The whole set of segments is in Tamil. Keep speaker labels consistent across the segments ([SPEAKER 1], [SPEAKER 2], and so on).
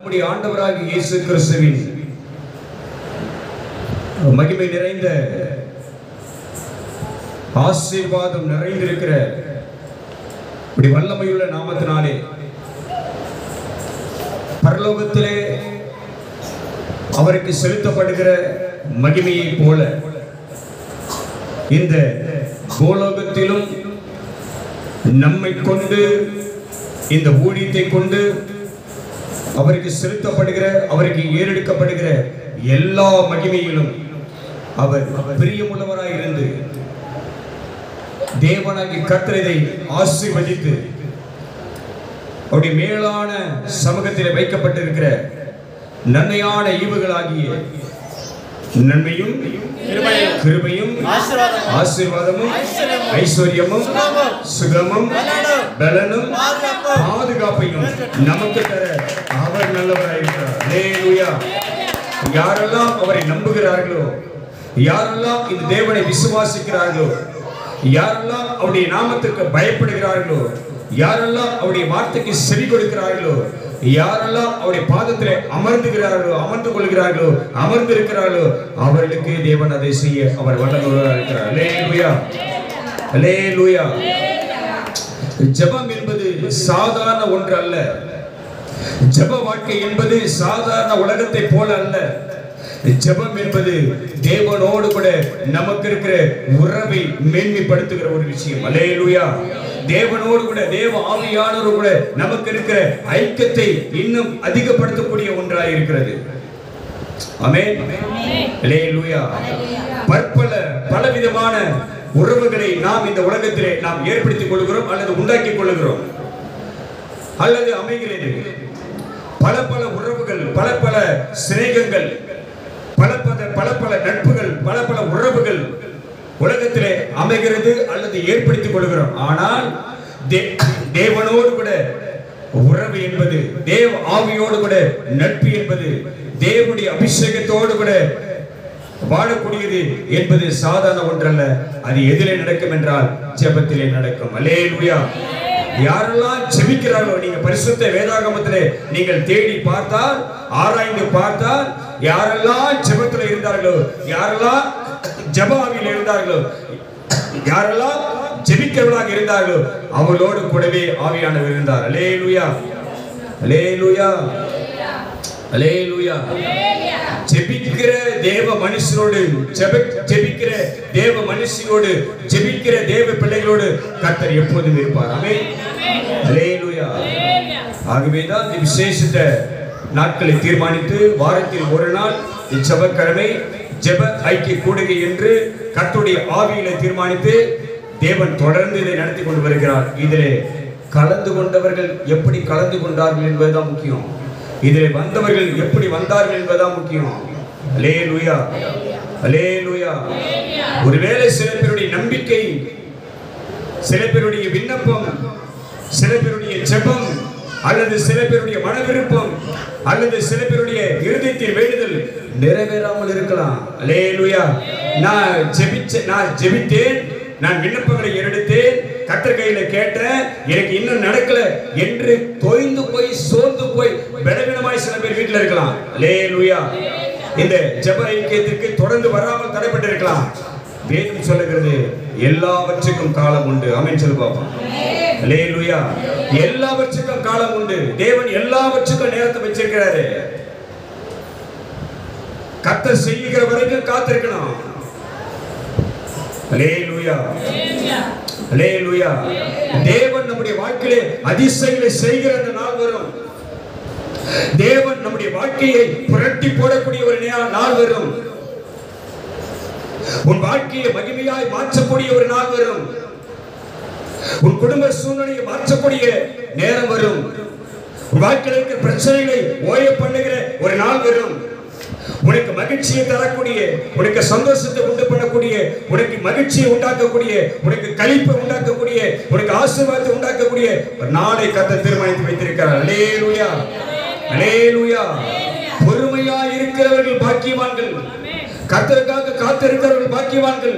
[SPEAKER 1] நம்முடைய ஆண்டவராகிய இயேசு கிறிஸ்துவின் மகிமை நிறைந்த ஆசீர்வாதம் நிறைந்திருக்கிற இப்படி வல்லமையுள்ள நாமத்தினாலே பரலோகத்திலே அவருக்கு செலுத்தப்படுகிற மகிமையை போல இந்த பூலோகத்திலும் நம்மை கொண்டு இந்த ஊழியத்தை கொண்டு அவருக்கு செலுத்தப்படுகிற அவருக்கு ஏறெடுக்கப்படுகிற எல்லா மகிமையிலும் அவர் பிரியமுள்ளவராய் இருந்து தேவனாகிய கர்த்தர் இதை ஆசீர்வதித்து அவருடைய மேலான சமூகத்தில் வைக்கப்பட்டிருக்கிற நன்மையான ஈவுகளாகிய நன்மையும் கிருபையும் ஆசீர்வாதமும் ஐஸ்வர்யமும் சுகமும் பலனும் பாதுகாப்பையும் நமக்கு தர அவர் நல்லவராயிருக்கிறார். அல்லேலூயா. யாரெல்லாம் அவரை நம்புகிறார்களோ, யாரெல்லாம் இந்த தேவனை விசுவாசிக்கிறார்களோ, யாரெல்லாம் அவருடைய நாமத்திற்கு பயப்படுகிறார்களோ, யாரெல்லாம் அவருடைய வார்த்தைக்கு செவி கொடுக்கிறார்களோ, யாரெல்லாம் அவருடைய பாதத்திலே அமர்ந்து கொள்கிறார்களோ, அமர்ந்திருக்கிறார்களோ, அவர்களுக்கு தேவன் அதை செய்ய அவர் வல்லவராக இருக்கிறார். அல்லேலூயா, அல்லேலூயா. ஜெபம் என்பது சாதாரண ஒன்று அல்ல. ஜெப வாழ்க்கை என்பது சாதாரண உலகத்தை போல அல்ல. ஜெபம் என்பது தேவனோடு கூட நமக்கு இருக்கிற உறவை மேன்மைப்படுத்துகிற ஒரு விஷயம். அல்லேலூயா. தேவனோடு கூட தேவ ஆவியானோடு கூட நமக்கு இருக்கிற ஐக்கியத்தை இன்னும் அதிகப்படுத்தக்கூடிய ஒன்றாய் இருக்கிறது. ஆமென். அல்லேலூயா. பலவிதமான உறவுகளை நாம் இந்த உலகத்திலே நாம் ஏற்படுத்திக் கொள்கிறோம் அல்லது உண்டாக்கிக் கொள்கிறோம் அல்லது அமைகிறது. பல உறவுகள், பல சிநேகங்கள், பல நட்புகள், பல உறவுகள் உலகத்திலே அமைகிறது அல்லது ஏற்படுத்திக் கொள்கிறோம். ஆனால் தேவனோடு கூட உறவு என்பது, தேவ ஆவியோடு கூட நட்பு என்பது, தேவனுடைய அபிஷேகத்தோடு கூட வாழக்கூடியது என்பது சாதாரண ஒன்றல்ல. அது எதிலே நடக்கும் என்றால் ஜெபத்திலே நடக்கும். அல்லேலூயா. யாரெல்லாம் ஜெபிக்கிறார்களோ, நீங்க பரிசுத்த வேதாகமத்திலே நீங்கள் தேடி பார்த்தால், ஆராய்ந்து பார்த்தால், யாரெல்லாம் ஜெபத்திலே இருந்தார்களோ, யாரெல்லாம் ஜெப ஆவியில் இருந்தார்களோ, யாரெல்லாம் ஜெபிக்கிறவர்களாக இருந்தார்களோ, அவர்களோடு கூடவே ஆவியானவர் இருந்தார். அல்லேலூயா, அல்லேலூயா, அல்லேலூயா. ஜெபிக்கிற தேவ மனுஷனோடு, ஜெபிக்கிற தேவ மனுஷனோடு, ஜெபிக்கிற தேவ பிள்ளைகளோடு கர்த்தர் எப்போதும் இருப்பார். ஆமென். அல்லேலூயா. ஆகவேதான் இந்த விசேஷித்த நாட்களை தீர்மானித்து வாரத்தில் ஒரு நாள் செவ்வாய்க்கிழமை ஜெப ஐக்கிய கூடுகை என்று கர்த்தருடைய ஆவியிலே தீர்மானித்து தேவன் தொடர்ந்து இதை நடத்தி கொண்டு வருகிறார். இதிலே கலந்து கொண்டவர்கள் எப்படி கலந்து கொண்டார்கள் என்பதுதான் முக்கியம். இதில் வந்தவர்கள் எப்படி வந்தார்கள் என்பதுதான் முக்கியம். அல்லேலூயா, அல்லேலூயா. ஒருவேளை சில பேருடைய நம்பிக்கை, சில பேருடைய விண்ணப்பம், சில பேருடைய ஜெபம், அல்லது சில பேருடைய மன விருப்பம், அல்லது சில பேருடைய இருதயத்தின் வேண்டுதல் நிறைவேறாமல் இருக்கலாம். அல்லேலூயா. நான் ஜெபித்தேன், நான் விண்ணப்பங்களை எடுத்தேன், கர்த்தர் கையில கேட்டேன், எனக்கு இன்னும் நடக்கல என்று தொய்ந்து போய் சோர்ந்து போய் பலவீனமாய் சில பேர் வீட்டில் இருக்கலாம். அல்லேலூயா. இந்த ஜெப ஐக்கியத்திற்கு தொடர்ந்து வராமல் தடைப்பட்டு இருக்கலாம். வேதம் சொல்லுகிறது எல்லாவற்றுக்கும் காலம் உண்டு. ஆமென் சொல்லு பாப்போம். அல்லேலூயா. எல்லாவற்றுக்கும் காலம் உண்டு. தேவன் எல்லாவற்றுக்கும் நேரத்தை வச்சிருக்கிறாரு. கர்த்தர் செய்கிற வரைக்கும் காத்திருக்கணும். அல்லேலூயா, அல்லேலூயா. தேவன் நம்முடைய வாழ்க்கையிலே அதிசயங்களை செய்கிற அந்த நாள் வரும். தேவன் நம்முடைய வாழ்க்கையை புரட்டி போடக்கூடிய ஒரு நாள் வரும். உன் வாழ்க்கையை மகிமையாய் மாற்றக்கூடிய ஒரு நாள் வரும். உன் குடும்ப சூழ்நிலையை மாற்றக்கூடிய நேரம் வரும். உன் வாழ்க்கையில் இருக்கிற பிரச்சனைகளை ஓய பண்ணுகிற ஒரு நாள் வரும். உனக்கு மகிழ்ச்சியை தரக்கூடிய, உனக்கு சந்தோஷத்தை உண்டு பண்ணக்கூடிய, உனக்கு மகிழ்ச்சியை உண்டாக்கக்கூடிய, உனக்கு களிப்பை உண்டாக்கக்கூடிய, உனக்கு ஆசீர்வாதத்தை உண்டாக்கக்கூடிய ஒரு நாளை கர்த்தர் தீர்மானித்து வைத்திருக்கிறார். அல்லேலூயா, அல்லேலூயா. பொறுமையா இருக்கிறவர்கள் பாக்கியவான்கள். கர்த்தருக்காக காத்திருக்கிறவர்கள் பாக்கியவான்கள்.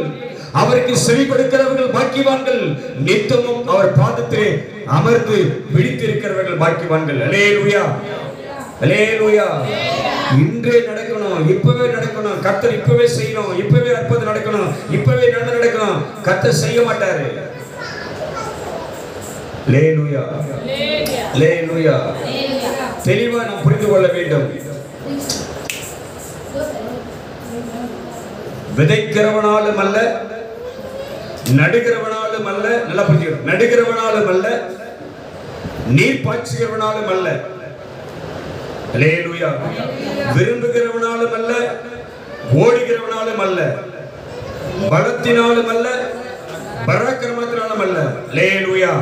[SPEAKER 1] அவருக்கு செவி கொடுக்கிறவர்கள் பாக்கியவான்கள். நித்தமும் அவர் பாதத்திலே அமர்ந்து விழித்திருக்கிறவர்கள் பாக்கியவான்கள். அல்லேலூயா, அல்லேலூயா. இன்றே நடக்கணும், இப்பவே நடக்கணும். கர்த்தர் இப்பவே செய்யணும், இப்பவே அற்புதம் நடக்கணும், இப்பவே நன்மை நடக்கணும். கர்த்தர் செய்ய மாட்டாரு. அல்லேலூயா, அல்லேலூயா. தெளிவா நாம் புரிந்து கொள்ள வேண்டும். விதைக்கிறவனாலும் அல்ல, நடுகிறவனாலும் அல்ல. நல்லா புரிஞ்சுக்கணும். நடுகிறவனாலும் அல்ல, நீர் பாய்ச்சுகிறவனாலும் அல்ல. அல்லேலூயா. விரும்புகிறவனாலும் அல்ல, ஓடுகிறவனாலும் அல்ல, பலத்தினாலும் அல்ல, பராக்கிரமத்தினாலும் அல்ல. அல்லேலூயா.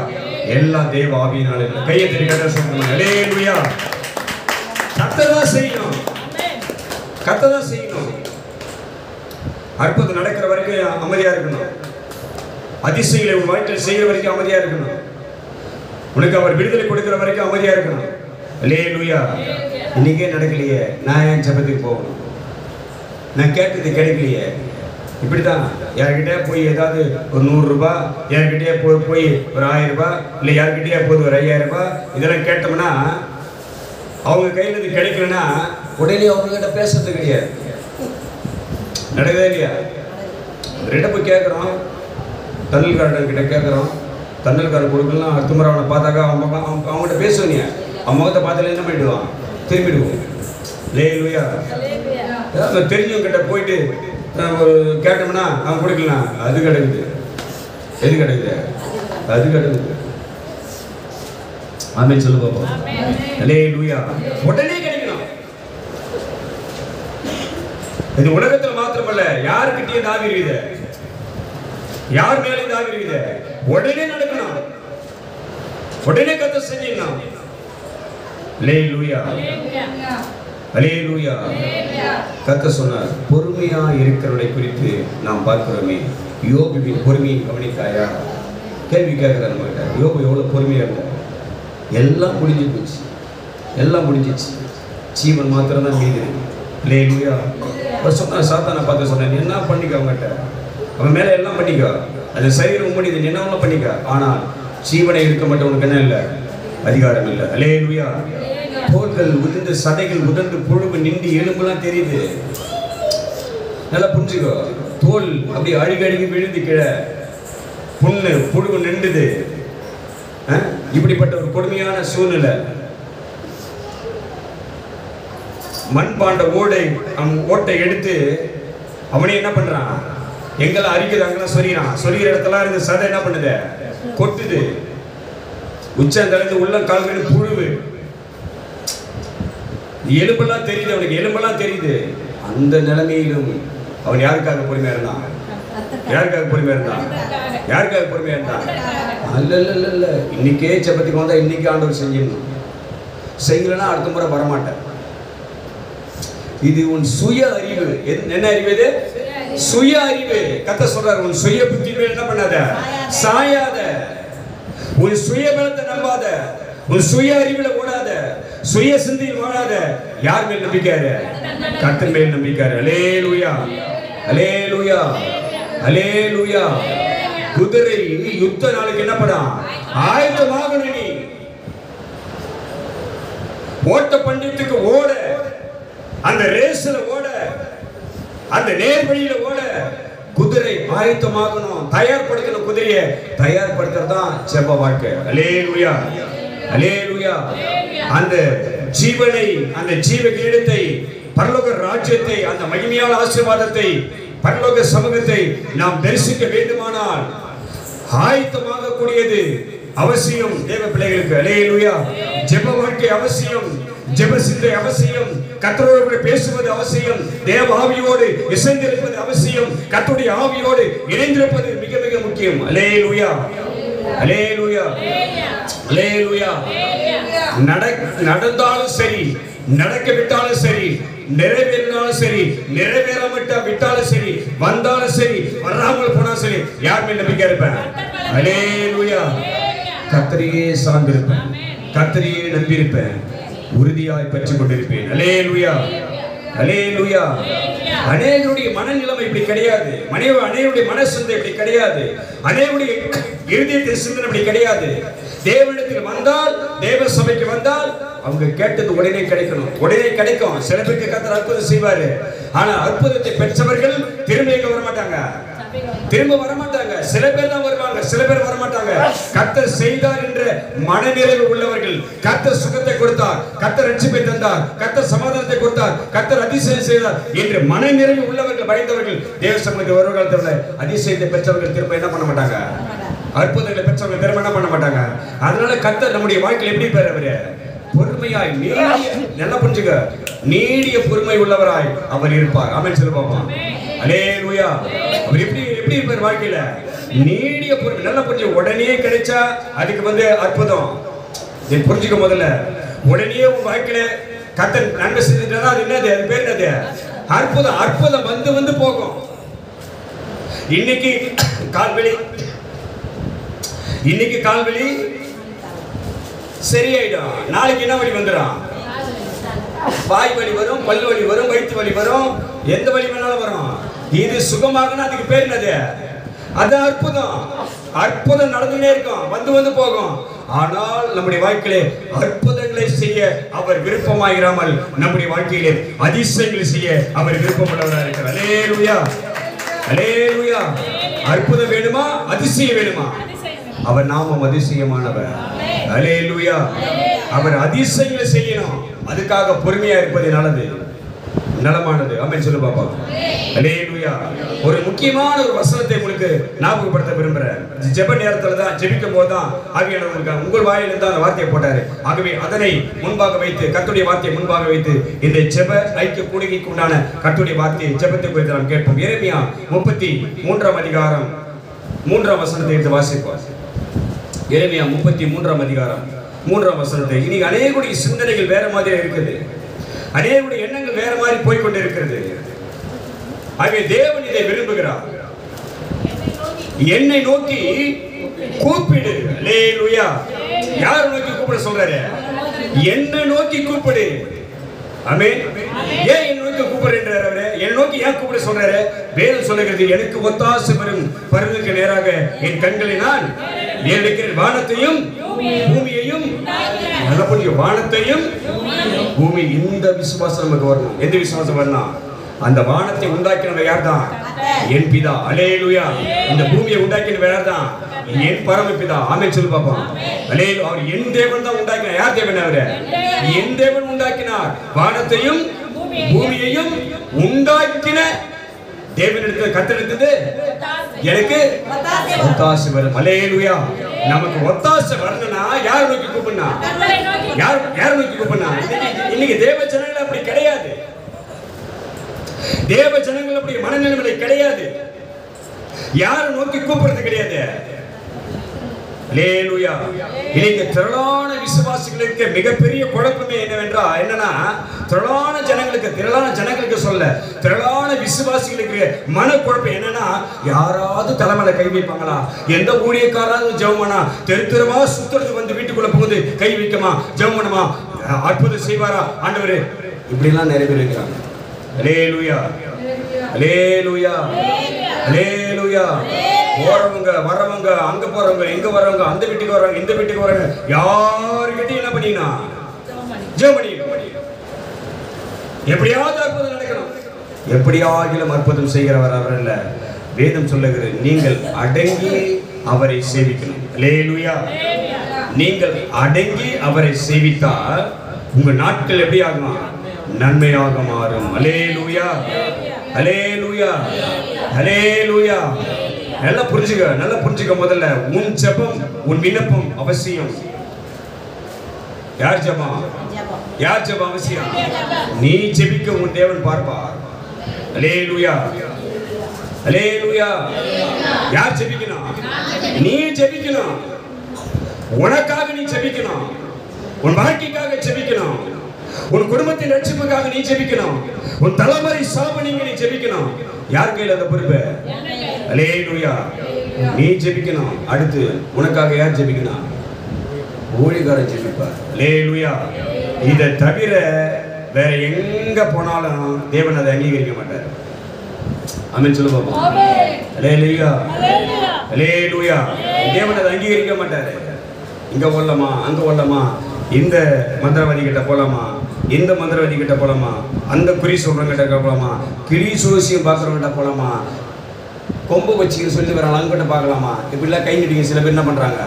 [SPEAKER 1] எல்லாம் தேவ ஆவியினாலே. கையை தட்டி சொல்லுங்க. அல்லேலூயா. கர்த்தர் தான் செய்யணும், கர்த்தர் தான் செய்யணும். அற்புதம் நடக்கிற வரைக்கும் அமைதியா இருக்கணும். அதிசயங்களை உன் வாழ்க்கையில் செய்கிற வரைக்கும் அமைதியா இருக்கணும். உனக்கு அவர் விடுதலை கொடுக்கிற வரைக்கும் அமைதியா இருக்கணும். அல்லேலூயா. இன்னைக்கே நடக்கலையே, நான் ஏன் ஜெபத்துக்கு போகணும்? நான் கேட்டது கிடைக்கலையே. இப்படிதான் யார்கிட்டயே போய் ஏதாவது ஒரு 100 ரூபாய், யார்கிட்டயே போய் ஒரு 1000 ரூபாய், இல்லை யார்கிட்டயே போது ஒரு 5000 ரூபாய், இதெல்லாம் கேட்டோம்னா அவங்க கையில் இது கிடைக்கலன்னா உடனே அவங்ககிட்ட பேசுறது கிடையாது. நடக்குதா இல்லையா? ரெட்ட போய் கேட்குறோம், தன்னல்காரன் கிட்ட கேட்குறோம், தன்னல்காரன் கொடுக்கலாம். அடுத்த முறை அவனை பார்த்தாக்கா அவங்ககிட்ட பேசுவீங்க, அவன் முகத்தை பார்த்தாலே என்ன பண்ணிடுவான்? திரும்பிடுவோம். அல்லேலூயா. தெரிஞ்சவங்க கிட்ட போயிட்டு கேட்டோம்னா அவன் கொடுக்கலாம். அது கிடைக்குது. எது கிடைக்குது? அது கிடைக்குது. ஆமென் சொல்லு பாப்போம். அல்லேலூயா. உடனே கிடைக்கணும். இது உலகத்தில் மாத்திரமல்ல, யாருக்கிட்டே தாவி இருக்குது, யார் மேலே தாவி இருக்குது, உடனே நடக்கணும், உடனே கர்த்தர் செய்யணும். அல்லேலூயா, அல்லேலூயா. கர்த்தர் சொன்னார், பொறுமையா இருக்கிறவனை குறித்து நாம் பார்க்கிறோமே, யோபுவின் பொறுமையை கவனித்தாயா? கேள்வி கேட்கிறார் நம்ம கிட்ட. யோபு எவ்வளவு பொறுமையா இருந்தார். எல்லாம் முடிஞ்சு போச்சு, எல்லாம் முடிஞ்சிச்சு, ஜீவன் மாத்திரம் தான் மீது. அல்லேலூயா. அவர் சொன்னார், சாத்தானை பார்த்து சொன்னேன், என்ன பண்ணிக்க அவங்ககிட்ட, அவன் மேலே எல்லாம் பண்ணிக்கோ, அது சரீரம் முடியுது, என்ன பண்ணிக்க, ஆனால் ஜீவனை இருக்க மட்டும் உனக்கு என்ன இல்லை, அதிகாரம் இல்லை. அல்லேலூயா. தோள்கள் உதிர்ந்து, சதைகள் உதிர்ந்து, புழுவு நின்று, எலும்புலாம் தெரியுது. நல்லா புரிஞ்சுக்கோ. தோல் அப்படி அழுகி விழுந்து கீழே, புண்ணு புழுவு நின்றுது. இப்படிப்பட்ட ஒரு கொடுமையான சூழ்நிலை. மண்பாண்ட ஓட்டை எடுத்து அவனே என்ன பண்றான், எங்கெல்லாம் அரிக்குது அங்கெல்லாம் சொல்லிறான். சொல்லிக்கிற இடத்துல இருந்து சதை என்ன பண்ணுது, கொட்டுது. உச்சந்தலைந்து உள்ள கால்கள் புழுவு, எலும்பெல்லாம் தெரியுது, அவனுக்கு எலும்பெல்லாம் தெரியுது. அந்த நிலைமையிலும் அவன் யாருக்காக பொறுமையா இருந்தான்? யாருக்காக பொறுமையா இருந்தான்? யாருக்காக பொறுமையா இருந்தான்? அல்ல இல்ல இல்ல இல்ல, இன்னைக்கே ஜெபத்துக்கு வந்தா இன்னைக்கு ஆண்டவர் செஞ்சிடணும். செய்யலன்னா அடுத்த முறை வரமாட்டேன். இது உன் சுய அறிவு. என்ன அறிவு இது? சுய அறிவு. கர்த்தர் சொல்றார், உன் சுய புத்தி மேல என்ன பண்ணாத, சாயாத. உன் சுய பலத்தை நம்பாத, உன் சுய அறிவுல ஓடாத, சுய சிந்தையில் வாழாத. யார் மேல் நம்பிக்காரு? கர்த்தர் மேல் நம்பிக்காரு. அல்லேலூயா, அல்லேலூயா, அல்லேலூயா. குதிரை யுத்த நாளுக்கு என்ன பண்ணா, ஆயத்தமாகணும். நீ ஓட்ட பந்தயத்துக்கு ஓட, அந்த ரேஸ்ல ஓட, அந்த நேர்வழியில ஓட குதிரை ஆயத்தமாகணும், தயார்படுத்தணும். குதிரையை தயார்படுத்துறதுதான் ஜெப வாழ்க்கை. அல்லேலூயா, அல்லேலூயா. அந்த ஜீவனை, அந்த ஜீவ கிரீடத்தை, பரலோக ராஜ்யத்தை, அந்த மகிமையான ஆசீர்வாதத்தை, பரலோக சமூகத்தை நாம் தரிசிக்க வேண்டுமானால் ஆயத்தமாக கூடியது அவசியம் தேவ பிள்ளைகளுக்கு. அல்லேலூயா. ஜெப வாழ்க்கை அவசியம், ஜெப சிந்தை அவசியம், கர்த்தரோடு பேசுவது அவசியம், தேவ ஆவியோடு இசைந்திருப்பது அவசியம், கர்த்தருடைய ஆவியோடு இணைந்திருப்பது மிக மிக முக்கியம். அல்லேலூயா, அல்லேலூயா, அல்லேலூயா. நடந்தாலும் சரி, நடக்க விட்டாலும் சரி, நிறைவேறினாலும் சரி, நிறைவேறாமட்ட விட்டாலும் சரி, வந்தாலும் சரி, வராமல் போனாலும் சரி, யார் மேல் நம்பிக்கை இருப்பேன்? அல்லேலூயா. கர்த்தரையே சார்ந்திருப்பேன், கர்த்தரையே நம்பியிருப்பேன், உறுதியாய் பற்றி கொண்டிருப்பேன். அல்லேலூயா, அல்லேலூயா. அநேகருடைய மனநிலைமை இப்படி கிடையாது. அநேகருடைய மனசிந்தை இப்படி கிடையாது. அநேகருடைய இருதயத்தின் சிந்தனை இப்படி கிடையாது. தேவனிடத்தில் வந்தால், தேவ சபைக்கு வந்தால் அவங்க கேட்டது உடனே கிடைக்கணும். உடனே கிடைக்கும். சில பேருக்கு கர்த்தர் அற்புதம் செய்வாரு. ஆனா அற்புதத்தை பெற்றவர்கள் திரும்ப எங்க வர மாட்டாங்க, திரும்ப வர மாட்டாங்க. சில பேர் தான் வருவாங்க, சில பேர் வர மாட்டாங்க. கர்த்தர் செய்தார் என்ற மனநிறைவு உள்ளவர்கள், கர்த்தர் சுகத்தை கொடுத்தார், கர்த்தர் ரட்சிப்பை தந்தார், கர்த்தர் சமாதானத்தை கொடுத்தார், கர்த்தர் அதிசயம் செய்தார் என்று மனநிறைவு உள்ளவர்கள், பயந்தவர்கள் தேவ சமூகத்தில் வருவகாலத்தில் அதிசயத்தை பெற்றவர்கள் திரும்ப என்ன பண்ண மாட்டாங்க, அற்புதங்களை பெற்றவர்கள் திரும்ப என்ன பண்ண மாட்டாங்க. அதனால கர்த்தர் நம்முடைய வாழ்க்கையில் எப்படி பெறவரு பொறுமையாய் நீடிய, நல்லா புரிஞ்சுக்க, நீடிய பொறுமை உள்ளவராய் அவர் இருப்பார். ஆமென் சொல்லு பாப்போம். அல்லேலூயா. அவர் எப்படி இருப்பார் வாழ்க்கையில? நீடிய பொறுமை. நல்லா புரிஞ்சு. உடனே கிடைச்சா அதுக்கு அற்புதம் புரிஞ்சுக்க. முதல்ல உடனே உங்க வாழ்க்கையில கர்த்தர் நன்மை செஞ்சுட்டா அது என்னது? அது பேர் என்னது? அற்புதம். அற்புதம் வந்து போகும். இன்னைக்கு கால்வலி சரியாயிடும். நாளைக்கு என்ன வலி வந்துடும்? வாய் வலி வரும், பல்லு வலி வரும், வயிற்று வலி வரும், எந்த வலி வேணாலும் வரும். இது சுகமாகனா அதுக்கு பேர் என்னது? அது அற்புதம். அற்புதம் நடந்துட்டே இருக்கும், வந்து போகும். ஆனால் நம்முடைய வாழ்க்கையிலே அற்புதங்களை செய்ய அவர் விருப்பமாயிராமல் நம்முடைய வாழ்க்கையிலே அதிசயங்களை செய்ய அவர் விருப்பமுள்ளவராக இருக்கிறார். அல்லேலூயா, அல்லேலூயா. அற்புதம் வேணுமா, அதிசயம் வேணுமா? அவர் நாமம் அதிசயமானவர். அல்லேலூயா. அவர் அதிசயங்களை செய்யணும். அதுக்காக பொறுமையா இருப்பது நல்லது, நலமானது. ஆமென் சொல்லு பாப்பா. அல்லேலூயா. ஒரு முக்கியமான ஒரு வசனத்தை உங்களுக்கு ஞாபகப்படுத்த விரும்புறேன். ஜெப நேரத்துல தான், ஜெபிக்கும் போது தான் ஆவியானவர் உங்களுக்கு உங்கள் வாயிலிருந்து அந்த வார்த்தையை போட்டாரு. ஆகவே அதனை முன்பாக வைத்து, கர்த்தருடைய வார்த்தையை முன்பாக வைத்து இந்த ஜெப ஐக்கிய கூடுகைக்கு உண்டான கர்த்தருடைய வார்த்தையை, ஜெபத்தை குறித்து நாம் கேட்போம். எரேமியா 33ஆம் அதிகாரம் 3ஆம் வசனத்தை எடுத்து வாசிப்போம். எரேமியா 33ஆம் அதிகாரம் 3ஆம் வசனத்தை. இன்னைக்கு அநேகருடைய சிந்தனைகள் வேற மாதிரி இருக்குது, அநேகருடைய எண்ணங்கள் வேற மாதிரி போய்கொண்டு இருக்கிறது. ஆகவே தேவன் இதை விரும்புகிறார். என்னை நோக்கி கூப்பிடு. அல்லேலூயா. யாரை நோக்கி கூப்பிட சொல்றாரு? என்னை நோக்கி கூப்பிடு. ஆமென். ஏன் என்னை நோக்கி கூப்பிடுறாரு அவரு? என்னை நோக்கி ஏன் கூப்பிட சொல்றாரு? வேதம் சொல்லுகிறது, எனக்கு ஒத்தாசை வரும் பருவத்துக்கு நேராக என் கண்களை நான் ஏறெடுக்கிறேன். வானத்தையும் பூமியையும், நல்லா புரியும், வானத்தையும் பூமி. இந்த விசுவாசம் நமக்கு வரணும். எந்த விசுவாசம் வரணும்? அந்த வானத்தை உண்டாக்கினவர் யார் தான்? என் பிதா. அல்லேலூயா. இந்த பூமியை உண்டாக்கினவர் யார் தான்? என் பரமபிதா. ஆமென் சொல்லு பாப்போம். அல்லேலூயா. அவர் என் தேவன் தான் உண்டாக்கினார். யார் தேவன் அவரு? என் தேவன் உண்டாக்கினார். வானத்தையும் பூமியையும் உண்டாக்கின தேவனிடத்தில் கர்த்தரிடத்தில் எனக்கு ஒத்தாசை வரும். அல்லேலூயா. நமக்கு ஒத்தாசை வரணும்னா யாரை நோக்கி கூப்பிடனா? யாரை நோக்கி கூப்பிடனா? இன்னைக்கு தேவ ஜனங்கள் அப்படி கிடையாது. தேவ ஜனங்கள் அப்படி மனநிலைமை கிடையாது. யாரை நோக்கி கூப்பிடுறது கிடையாது. அல்லேலூயா. இன்னைக்கு திரளான விசுவாசிகளுக்கு மிகப்பெரிய குழப்பமே என்னன்னா, திரளான ஜனங்களுக்கு சொல்ல, திரளான விசுவாசிகளுக்கு மனக்குழப்பம் என்னன்னா, யாராவது தலைமையில கை வைப்பாங்களா? எந்த ஊழியக்காராவது ஜெபமானா? தெருவா சுத்துறது வந்து வீட்டுக்குள்ள போகுது, கை வைக்கமா, ஜெபமானமா, அற்புதம் செய்வாரா ஆண்டவரே? இப்படி எல்லாம் நிறைய பேர் இருக்கிறாங்க. அல்லேலூயா, அல்லேலூயா, அல்லேலூயா. போறவங்க வரவங்க, அங்க போறவங்க இங்க வரவங்க, அந்த வீட்டுக்கு வர்றாங்க இந்த வீட்டுக்கு வர்றாங்க, யாருக்கிட்டையும் என்ன பண்ணினா ஜெபம் பண்ணி எப்படியாவது அற்புதம் நடக்கணும். எப்படியாகிலும் அற்புதம் செய்கிறவர் அவர் அல்ல. வேதம் சொல்லுகிறது, நீங்கள் அடங்கி அவரை சேவிக்கணும். அல்லேலூயா. நீங்கள் அடங்கி அவரை சேவித்தால் உங்க நாட்கள் எப்படி ஆகும்? நன்மையாக மாறும். அல்லேலூயா, அல்லேலூயா, அல்லேலூயா. நல்லா புரிஞ்சுக்க. முதல்ல உன் ஜெபம், உன் விண்ணப்பம் அவசியம். யார் ஜெபம் அவசியம்? நீ ஜெபிக்க உன் தேவன் பார்ப்பார். அல்லேலூயா, அல்லேலூயா. யார் ஜெபிக்கணும்? நீ ஜெபிக்கணும். உனக்காக நீ ஜெபிக்கணும். உன் வாழ்க்கைக்காக ஜெபிக்கணும். உன் குடும்பத்தின் ரட்சிப்புக்காக நீ ஜெபிக்கணும். உன் தலைமுறை சாபனிங்க நீ ஜெபிக்கணும். யார் கையில் அந்த பொறுப்பு? அல்லேலூயா. நீ ஜெபிக்கணும். அடுத்து உனக்காக யார் ஜெபிக்கணும்? ஊழியக்காரர் ஜெபிப்பார். அல்லேலூயா. இதை தவிர வேற எங்க போனாலும் தேவன் அதை அங்கீகரிக்க மாட்டார். ஆமென் சொல்லு பாப்போம். அல்லேலூயா, அல்லேலூயா. தேவன் அதை அங்கீகரிக்க மாட்டாரு. இங்க ஓடலாமா, அங்க ஓடலாமா, இந்த மந்திரவாதி கிட்ட போலாமா, இந்த மந்திரவாதி கிட்ட போலாமா, அந்த குறி சொல்றவங்க கிட்ட போலாமா, கிளி சோசியம் பார்க்குறவங்க கிட்ட போலாமா, கொம்பு வச்சுக்கின்னு சொல்லி வராங்க அங்கிட்ட பார்க்கலாமா, இப்படிலாம் கை நீட்டிங்க. சில பேர் என்ன பண்றாங்க,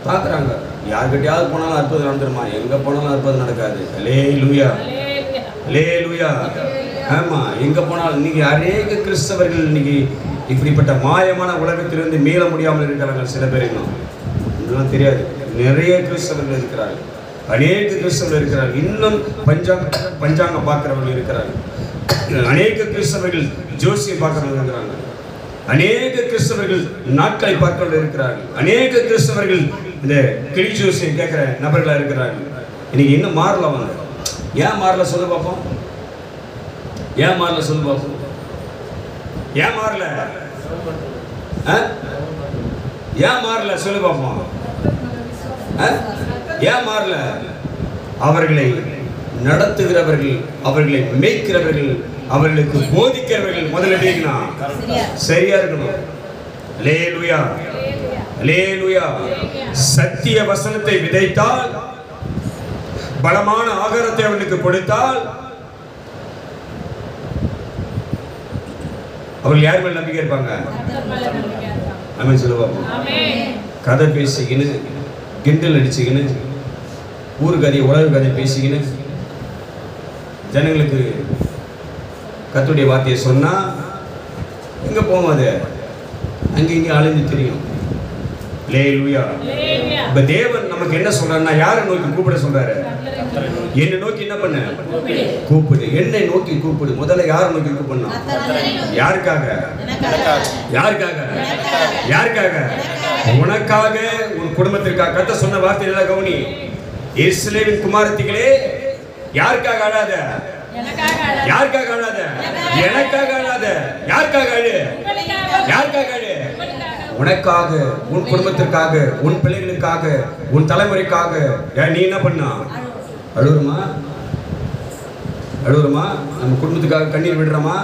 [SPEAKER 1] பார்க்குறாங்க. யாருக்கிட்டையாவது போனாலும் அற்புதம் நடந்துருமா, எங்கே போனாலும் அற்புதம் நடக்காது. அல்லேலூயா, அல்லேலூயா. ஆமாம், எங்கே போனாலும் இன்னைக்கு அநேக கிறிஸ்தவர்கள் இன்னைக்கு இப்படிப்பட்ட மாயமான உலகத்திலிருந்து மீள முடியாமல் இருக்கிறாங்க. சில பேர் இன்னும் தெரியாது, நிறைய கிறிஸ்தவர்கள் இருக்கிறார்கள், அநேக கிறிஸ்தவர்கள் இருக்கிறார்கள். இன்னும் பஞ்சாங்க பார்க்குறவர்கள் இருக்கிறார்கள், அநேக கிறிஸ்தவர்கள் ஜோசியம் பார்க்குறவங்க இருக்கிறாங்க, அநேக கிறிஸ்தவர்கள் நாட்களை பார்க்கிறவர்கள் இருக்கிறார்கள், அநேக கிறிஸ்தவர்கள் இந்த கிளி ஜோசியம் கேட்குற நபர்களாக இருக்கிறார்கள். இன்னைக்கு இன்னும் மாறல. அவங்க ஏன் மாறல சொல்லு பார்ப்போம், ஏன் மாறல சொல்லு பார்ப்போம், ஏன் மாறல, ஏன் மாறல சொல்லு பார்ப்போம், ஏன் மாறல? அவர்களை நடத்துகிறவர்கள், அவர்களை மேய்க்கிறவர்கள், அவர்களுக்கு போதிக்கிறவர்கள் முதல்ல சரியா இருக்கணும். அல்லேலூயா, அல்லேலூயா. சத்திய வசனத்தை விதைத்தால், பலமான ஆகாரத்தை அவனுக்கு கொடுத்தால், அவர்கள் யார் மேல் நம்பிக்கை இருப்பாங்க? ஆமென் சொல்லுவாங்க. கதை பேசிக்கின்னு, கிண்டல் அடிச்சுக்கின்னு, ஊரு கதை உலக கதை பேசிக்கின்னு ஜனங்களுக்கு கர்த்தருடைய வார்த்தையை சொன்னா எங்க போவோம்? அது அங்கே இங்கே அலைஞ்சு தெரியும். அல்லேலூயா. இப்ப தேவன் நமக்கு என்ன சொல்றாருன்னா, யாரை நோக்கி கூப்பிட சொல்றாரு? என்னை நோக்கி என்ன பண்ண? கூப்பிடு. என்னை நோக்கி கூப்பிடு. முதல்ல யாரை நோக்கி கூப்பிடணும்? யாருக்காக? யாருக்காக? யாருக்காக? உனக்காக, உன் குடும்பத்திற்காக. கர்த்தர் சொன்ன வார்த்தை எல்லாம் கவனி. எருசலேமின் குமாரத்திகளே, யாருக்காக அழாத? யாருக்காக அழாத? எனக்காக அழாத. யாருக்காக அழு? யாருக்காக அழு? உனக்காக, உன் குடும்பத்திற்காக, உன் பிள்ளைகளுக்காக, உன் தலைமுறைக்காக. நீ என்ன பண்ணா? அழுவுறமா? அழுவுறமா? நம்ம குடும்பத்துக்காக கண்ணீர் விடுறோமா?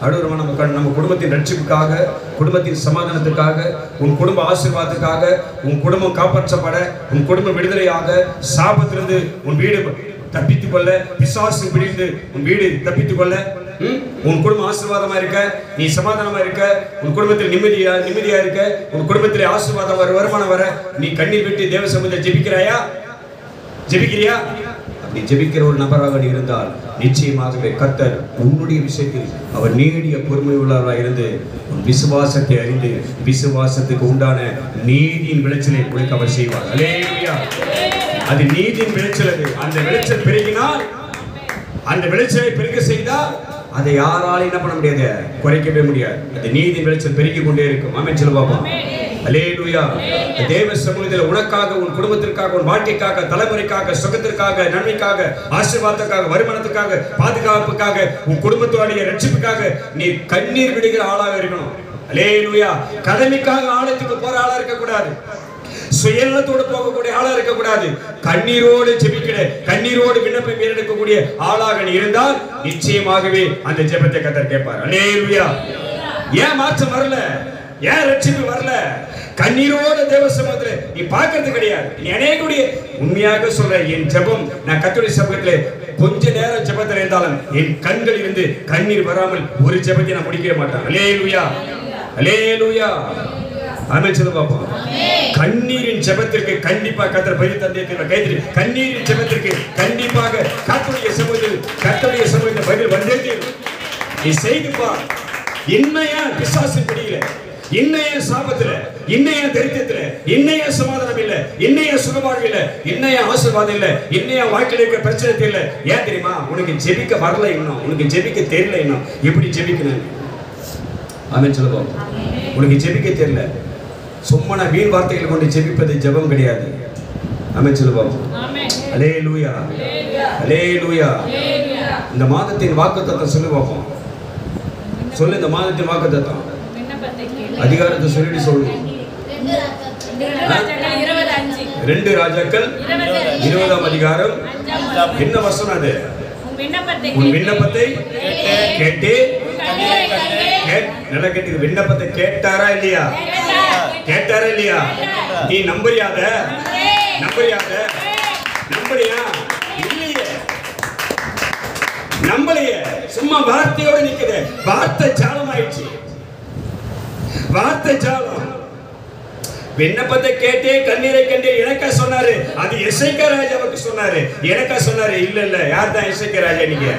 [SPEAKER 1] அழுவுறமா? நம்ம குடும்பத்தின் ரட்சிப்புக்காக, குடும்பத்தின் சமாதானத்துக்காக, உன் குடும்ப ஆசீர்வாதத்துக்காக, உன் குடும்பம் காப்பாற்றப்பட, உன் குடும்பம் விடுதலையாக, சாபத்திலிருந்து உன் வீடு தப்பித்துக் கொள்ள, பிசாசு பிடித்து உன் வீடு தப்பித்துக் கொள்ள, உன் குடும்பம் ஆசீர்வாதமா இருக்க, நீ சமாதானமா இருக்க, உன் குடும்பத்தில் நிம்மதியா இருக்க, உன் குடும்பத்திலே ஆசீர்வாதம் வர, வருமானம் வர, நீ கண்ணீர் விட்டு தேவ சமூகத்தில் ஜெபிக்கிறாயா? ஜெபிக்கிறியா? அப்படி ஜெபிக்கிற ஒரு நபராக நீ இருந்தால் நிச்சயமாகவே கர்த்தர் உன்னுடைய விஷயத்தில் அவர் நீடிய பொறுமை உள்ளவராக இருந்து உன் விசுவாசத்தை அறிந்து விசுவாசத்துக்கு உண்டான நீதியின் விளைச்சலை உனக்கு அவர் செய்வார். அல்லேலூயா. அது நீதியின் விளைச்சல். அது அந்த விளைச்சல் பெருகினால், அந்த விளைச்சலை பெருக செய்தால் அதை யாராலும் என்ன பண்ண முடியாது? குறைக்கவே முடியாது. அந்த நீதியின் விளைச்சல் பெருகிக் கொண்டே இருக்கும். ஆமென் சொல்லுங்க பாப்போம். அல்லேலூயா. தேவ சமூகத்தில் உனக்காக, உன் குடும்பத்திற்காக, உன் வாழ்க்கைக்காக, தலைமுறைக்காக, சுகத்திற்காக, நன்மைக்காக, ஆசீர்வாதத்துக்காக, வருமானத்துக்காக, பாதுகாப்புக்காக, உன் குடும்பத்தோடைய ரட்சிப்புக்காக நீ கண்ணீர் விடுகிற ஆளாக இருக்கணும். அல்லேலூயா. கடமைக்காக ஆலயத்துக்கு போற ஆளா இருக்க கூடாது. சுயநலத்தோடு போகக்கூடிய ஆளா இருக்க கூடாது. கண்ணீரோடு ஜெபிக்கிற, கண்ணீரோடு விண்ணப்பம் ஏறெடுக்கக்கூடிய ஆளாக நீ இருந்தால் நிச்சயமாகவே அந்த ஜெபத்தை கர்த்தர் கேட்பார். அல்லேலூயா. ஏன் மாற்றம் வரல? ஏன் ரட்சிப்பு வரல? கண்ணீரோடு தேவ சமூகத்துல நீ பார்க்கிறது கிடையாது. நீ அநேகருடைய உண்மையாக சொல்ற, என் ஜெபம் நான் கர்த்தருடைய சமூகத்துல கொஞ்ச நேரம் ஜெபத்தில் இருந்தாலும் என் கண்களில் இருந்து கண்ணீர் வராமல் ஒரு ஜெபத்தை நான் முடிக்க மாட்டேன். அல்லேலூயா, அல்லேலூயா. ஆமென் சொல்லுங்க பாப்போம். கண்ணீரின் ஜெபத்திற்கு கண்டிப்பா கர்த்தர் பதில் தந்தே தீர்வார். கைத்தறி. கண்ணீரின் ஜெபத்திற்கு கண்டிப்பாக கர்த்தருடைய சமூகத்தில் பதில் வந்தே தீரும். நீ செய்து பார். இன்னைய பிசாசு பிடியில, இன்னைய சாபத்துல, இன்னைய தரித்திரத்துல, இன்னைய சமாதானம் இல்ல, இன்னைய சுகவாழ்வு இல்ல, இன்னைய ஆசீர்வாதம் இல்ல, இன்னைய வாழ்க்கையில இருக்க பிரச்சனை தெரியல. ஏன் தெரியுமா? உனக்கு ஜெபிக்க வரல இன்னும், உனக்கு ஜெபிக்க தெரியல இன்னும். எப்படி ஜெபிக்கணும்? ஆமென் சொல்லுவோம். உனக்கு ஜெபிக்க தெரியல. சும்மா வீண் வார்த்தைகள் கொண்டு ஜெபிப்பது ஜெபம் கிடையாது. ஆமென் சொல்லுவோம். அல்லேலூயா, அல்லேலூயா. இந்த மாதத்தின் வாக்குத்தத்தம் சொல்லி பார்ப்போம். சொல்லு, இந்த மாதத்தின் வாக்குத்தத்தம் அதிகாரத்தை சொல்லிட்டு சொல்லு. 2 ராஜாக்கள் 20ஆம் அதிகாரம் என்ன வசனம் அது? உன் விண்ணப்பத்தை கேட்டு, நல்லா கேட்டு, விண்ணப்பத்தை கேட்டாரா இல்லையா? கேட்டாரா இல்லையா? நீ நம்புறியாத? நம்பறியாத? நம்பறியா? இல்லையே. நம்பலையே. சும்மா வார்த்தையோட நிக்குது. வார்த்தை ஜாலம் ஆயிடுச்சு. வார்த்தை ஜாலம். விண்ணப்பத்தை கேட்டே கண்ணீரை கண்டே எனக்கா சொன்னாரு? அது எசேக்கியா ராஜாவுக்கு சொன்னாரு. எனக்கா சொன்னாரு? இல்ல இல்ல. யார் தான் எசேக்கியா ராஜா? நீங்க.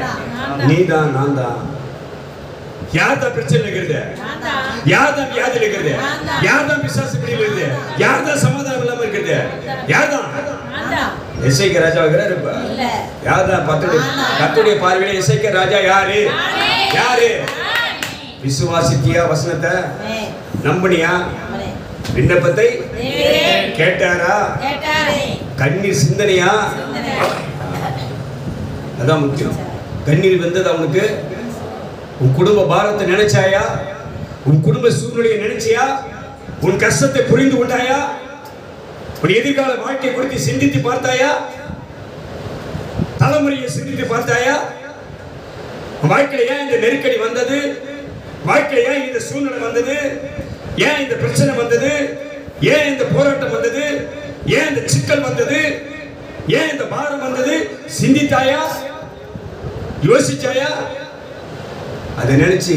[SPEAKER 1] நீதான். நான் தான். யார் தான் பிரச்சனை இருக்கிறது? யார் தான் வியாதி இருக்கிறது? யார் தான் பிசாசு பிடியில் இருக்குது? யார் தான் சமாதானம் இல்லாம இருக்கிறது? யார் தான்? எசேக்கியா ராஜா இருக்கிறாரு. யார் தான்? கர்த்தருடைய பார்வையில எசேக்கியா ராஜா யாரு? யாரு? விசுவாசித்தியா? வசனத்தை நம்பினியா? விண்ணப்பத்தை கேட்டாரா? கண்ணீர் சிந்தனையா? அதான் முக்கியம். கண்ணீர் வந்தது அவனுக்கு. உன் குடும்ப பாரத்தை நினைச்சாயா? உன் குடும்ப சூழ்நிலையை நினைச்சியா? உன் கஷ்டத்தை புரிந்து கொண்டாயா? உன் எதிர்கால வாழ்க்கை குறித்து சிந்தித்து பார்த்தாயா? தலைமுறையை சிந்தித்து பார்த்தாயா? வாழ்க்கையில ஏன் இந்த நெருக்கடி வந்தது? வாழ்க்கையில ஏன் இந்த சூழ்நிலை வந்தது? ஏன் இந்த பிரச்சனை வந்தது? ஏன் இந்த போராட்டம் வந்தது? ஏன் இந்த சிக்கல் வந்தது? ஏன் இந்த பாரம் வந்தது? சிந்தித்தாயா? யோசிச்சாயா? அதை நினைச்சு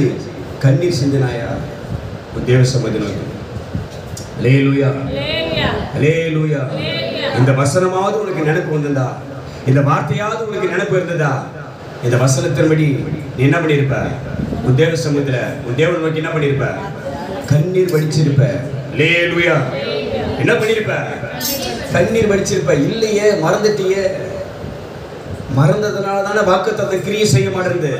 [SPEAKER 1] கண்ணீர் சிந்தினாயா? உன் தேவ சமூகத்தில் அல்லேலூயா, அல்லேலூயா. இந்த வசனமாவது உனக்கு நினைப்பு வந்ததா? இந்த வார்த்தையாவது உனக்கு நினைப்பு இருந்ததா? இந்த வசனத்தின்படி நீ என்ன பண்ணிருப்ப? உன் தேவ சமூகத்துல உன் தேவனை நோக்கி என்ன பண்ணிருப்ப? கண்ணீர் வடிச்சிருப்ப. அல்லேலூயா. என்ன பண்ணிருப்ப? கண்ணீர் வடிச்சிருப்ப. இல்லையே, மறந்துட்டியே. மறந்ததுனால தானே வாக்குத்தத்தம் கிரியை செய்ய மாட்டேங்குது.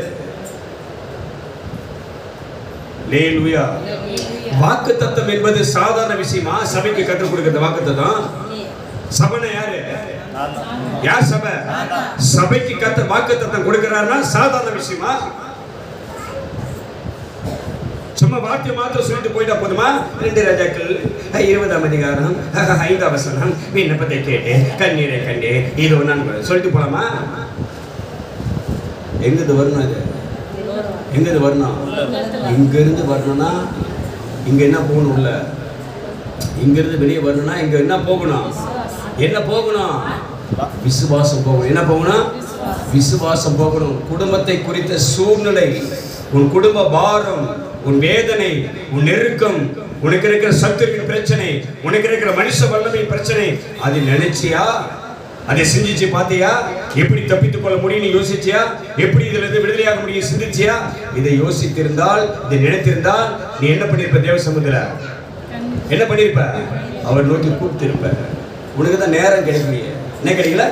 [SPEAKER 1] அல்லேலூயா. வாக்குத்தத்தம் என்பது சாதாரண விஷயமா? சபைக்கு கற்றுக் கொடுக்கிற வாக்குத்தத்தம். சபைனா யாரு? யார் சபை? சபைக்கு வாக்குத்தத்தம் கொடுக்கிறாருன்னா சாதாரண விஷயமா? சும்மா வார்த்தை மாத்திரம் சொல்லிட்டு போயிட்டா போதுமா? 2 ராஜாக்கள் 20ஆம் அதிகாரம் 5ஆம் வசனம், விண்ணப்பத்தை கேட்டு கண்ணீரை கண்டே இது ஒண்ணு சொல்லிட்டு போலாமா? எங்கிருந்து வரணும்? அது எங்கிருந்து வரணும்? இங்க இருந்து வரணும்னா இங்க என்ன போகணும்? உள்ள இங்க இருந்து வெளியே வரணும்னா இங்க என்ன போகணும்? என்ன போகணும்? விசுவாசம் போகணும். என்ன போகணும்? விசுவாசம் போகணும். குடும்பத்தை குறித்த சூழ்நிலை, உன் குடும்ப பாரம், உன் வேதனை, உன் நெருக்கம், உனக்கு இருக்கிற சத்துருவின் பிரச்சனை, உனக்கு இருக்கிற மனுஷ வல்லமை பிரச்சனை, அதை நினைச்சியா? அதை சிந்திச்சு பார்த்தியா? எப்படி தப்பித்துக் கொள்ள முடியும் யோசிச்சியா? எப்படி இதுல இருந்து விடுதலையாக முடியும் சிந்திச்சியா? இதை யோசித்திருந்தால், இதை நினைத்திருந்தால் நீ என்ன பண்ணிருப்ப? தேவ சமூகத்துல என்ன பண்ணிருப்ப? அவர் நோக்கி கூப்பிட்டிருப்ப. உனக்கு தான் நேரம் கிடைக்கலையே. என்ன கிடைக்கல?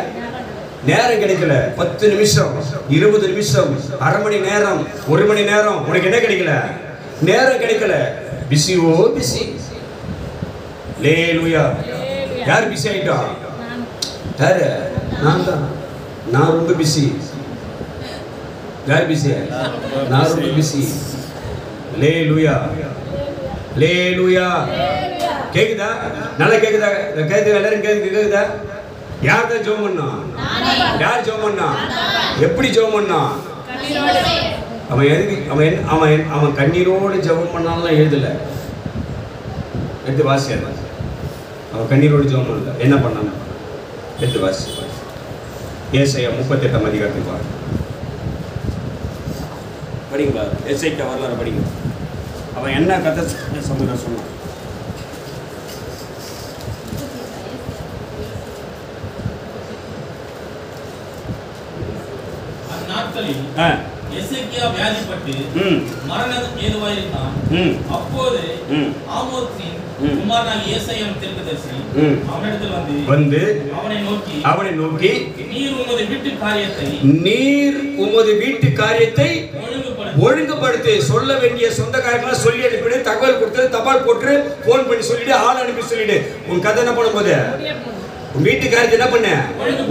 [SPEAKER 1] நேரம் கிடைக்கல. 10 நிமிஷம், 20 நிமிஷம், அரை மணி நேரம், 1 மணி நேரம், உனக்கு என்ன கிடைக்கல? நேரம் கிடைக்கல. பிஸியோ பிஸி. அல்லேலூயா. யார் பிஸி ஆயிட்டோம்? யாரு? நான் தான். நான் ரொம்ப பிஸி. யார் பிஸி? நான் ரொம்ப பிஸி. அல்லேலூயா, அல்லேலூயா. கேக்குதா? நல்லா கேக்குதா? கேக்குதா? எல்லாரும் கேக்குதா? யார் தான் ஜெபம் பண்ணா? யார் ஜெபம் பண்ணா? எப்படி ஜெபம் பண்ணா? அவன் எழுதி அவன் கண்ணீரோடு ஜெபம் பண்ணாலும் எழுதல. எடுத்து வாசி. அவன் கண்ணீரோடு ஜெபம் பண்ணல. என்ன பண்ணான்? எடுத்து வாசி. ஏசாயா 38ஆம் அதிகாரத்தை பாருங்க. படிங்க. ஏசாயா வரலாறு படிங்க. அவன் என்ன கதை சமுதாயம் சொன்னான்?
[SPEAKER 2] எசேக்கியா வியாதிப்பட்டு மரணம் ஏதுவாயிருந்தான். அப்போது ஆமோத்சின் குமாரனாகிய ஏசாயா தீர்க்கதரிசி அவனிடத்தில் வந்து அவனை நோக்கி நீர் உமது வீட்டு காரியத்தை ஒழுங்குபடுத்து. சொல்ல வேண்டிய சொந்தக்காரங்களா சொல்லி அனுப்பிடு. தகவல் கொடுத்து தபால் போட்டு போன் பண்ணி சொல்லிடு. ஆள் அனுப்பி சொல்லிடு. உன் கதை என்ன பண்ணும்போது உன் வீட்டு காரியத்தை என்ன பண்ண?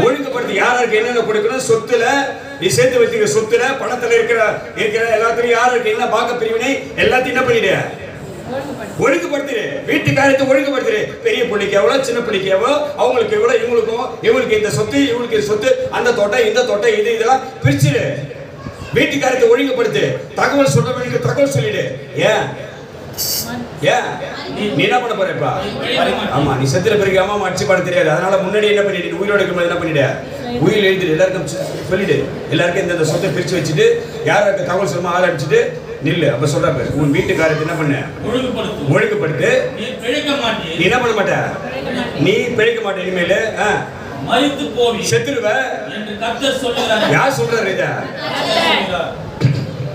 [SPEAKER 2] ஒழுங்குபடுத்தி. யாருக்கு என்னென்ன கொடுக்கணும்? சொத்துல நீ சேர்த்து வச்சுக்க. சொத்துல பணத்துல இருக்கிற எல்லாத்தையும் யாருக்கு என்ன பாக்க பிரிவினை எல்லாத்தையும் என்ன பண்ணிடு? ஒழுங்குபடுத்திடு. வீட்டு காரியத்தை ஒழுங்குபடுத்திடு. பெரிய பிள்ளைக்கு எவ்வளவு, சின்ன பிள்ளைக்கு எவ்வளவு, அவங்களுக்கு எவ்வளவு, இவங்களுக்கு இந்த சொத்து, இவங்களுக்கு இந்த சொத்து, அந்த தோட்டம், இந்த தோட்டம், இது இதெல்லாம் பிரிச்சிடு. வீட்டு காரியத்தை ஒழுங்குபடுத்து. தகவல் சொல்ல வேண்டிய தகவல் சொல்லிடு. ஏன் ஏன் நீ என்ன பண்ண போற இப்ப? ஆமா, நீ செத்துல பிறகு அம்மா அடிச்சு பாட தெரியாது. அதனால முன்னாடி என்ன பண்ணிடு, உயிரோட இருக்கும்போது என்ன பண்ணிடு, உயிர் எழுதிடு, எல்லாருக்கும் சொல்லிடு, எல்லாருக்கும் இந்த சொத்தை பிரிச்சு வச்சுட்டு யாருக்கு தகவல் சொல்லுமா ஆள் அடிச்சுட்டு நில்லு. அப்ப சொல்ற பேர் உன் வீட்டுக்காரத்தை என்ன பண்ண, ஒழுங்குபடுத்து. நீ என்ன பண்ண மாட்ட, நீ பிழைக்க மாட்ட, இனிமேல்
[SPEAKER 3] மரித்து போவி
[SPEAKER 2] செத்துருவ
[SPEAKER 3] என்று கர்த்தர் சொல்கிறார்.
[SPEAKER 2] யார் சொல்றாரு இத?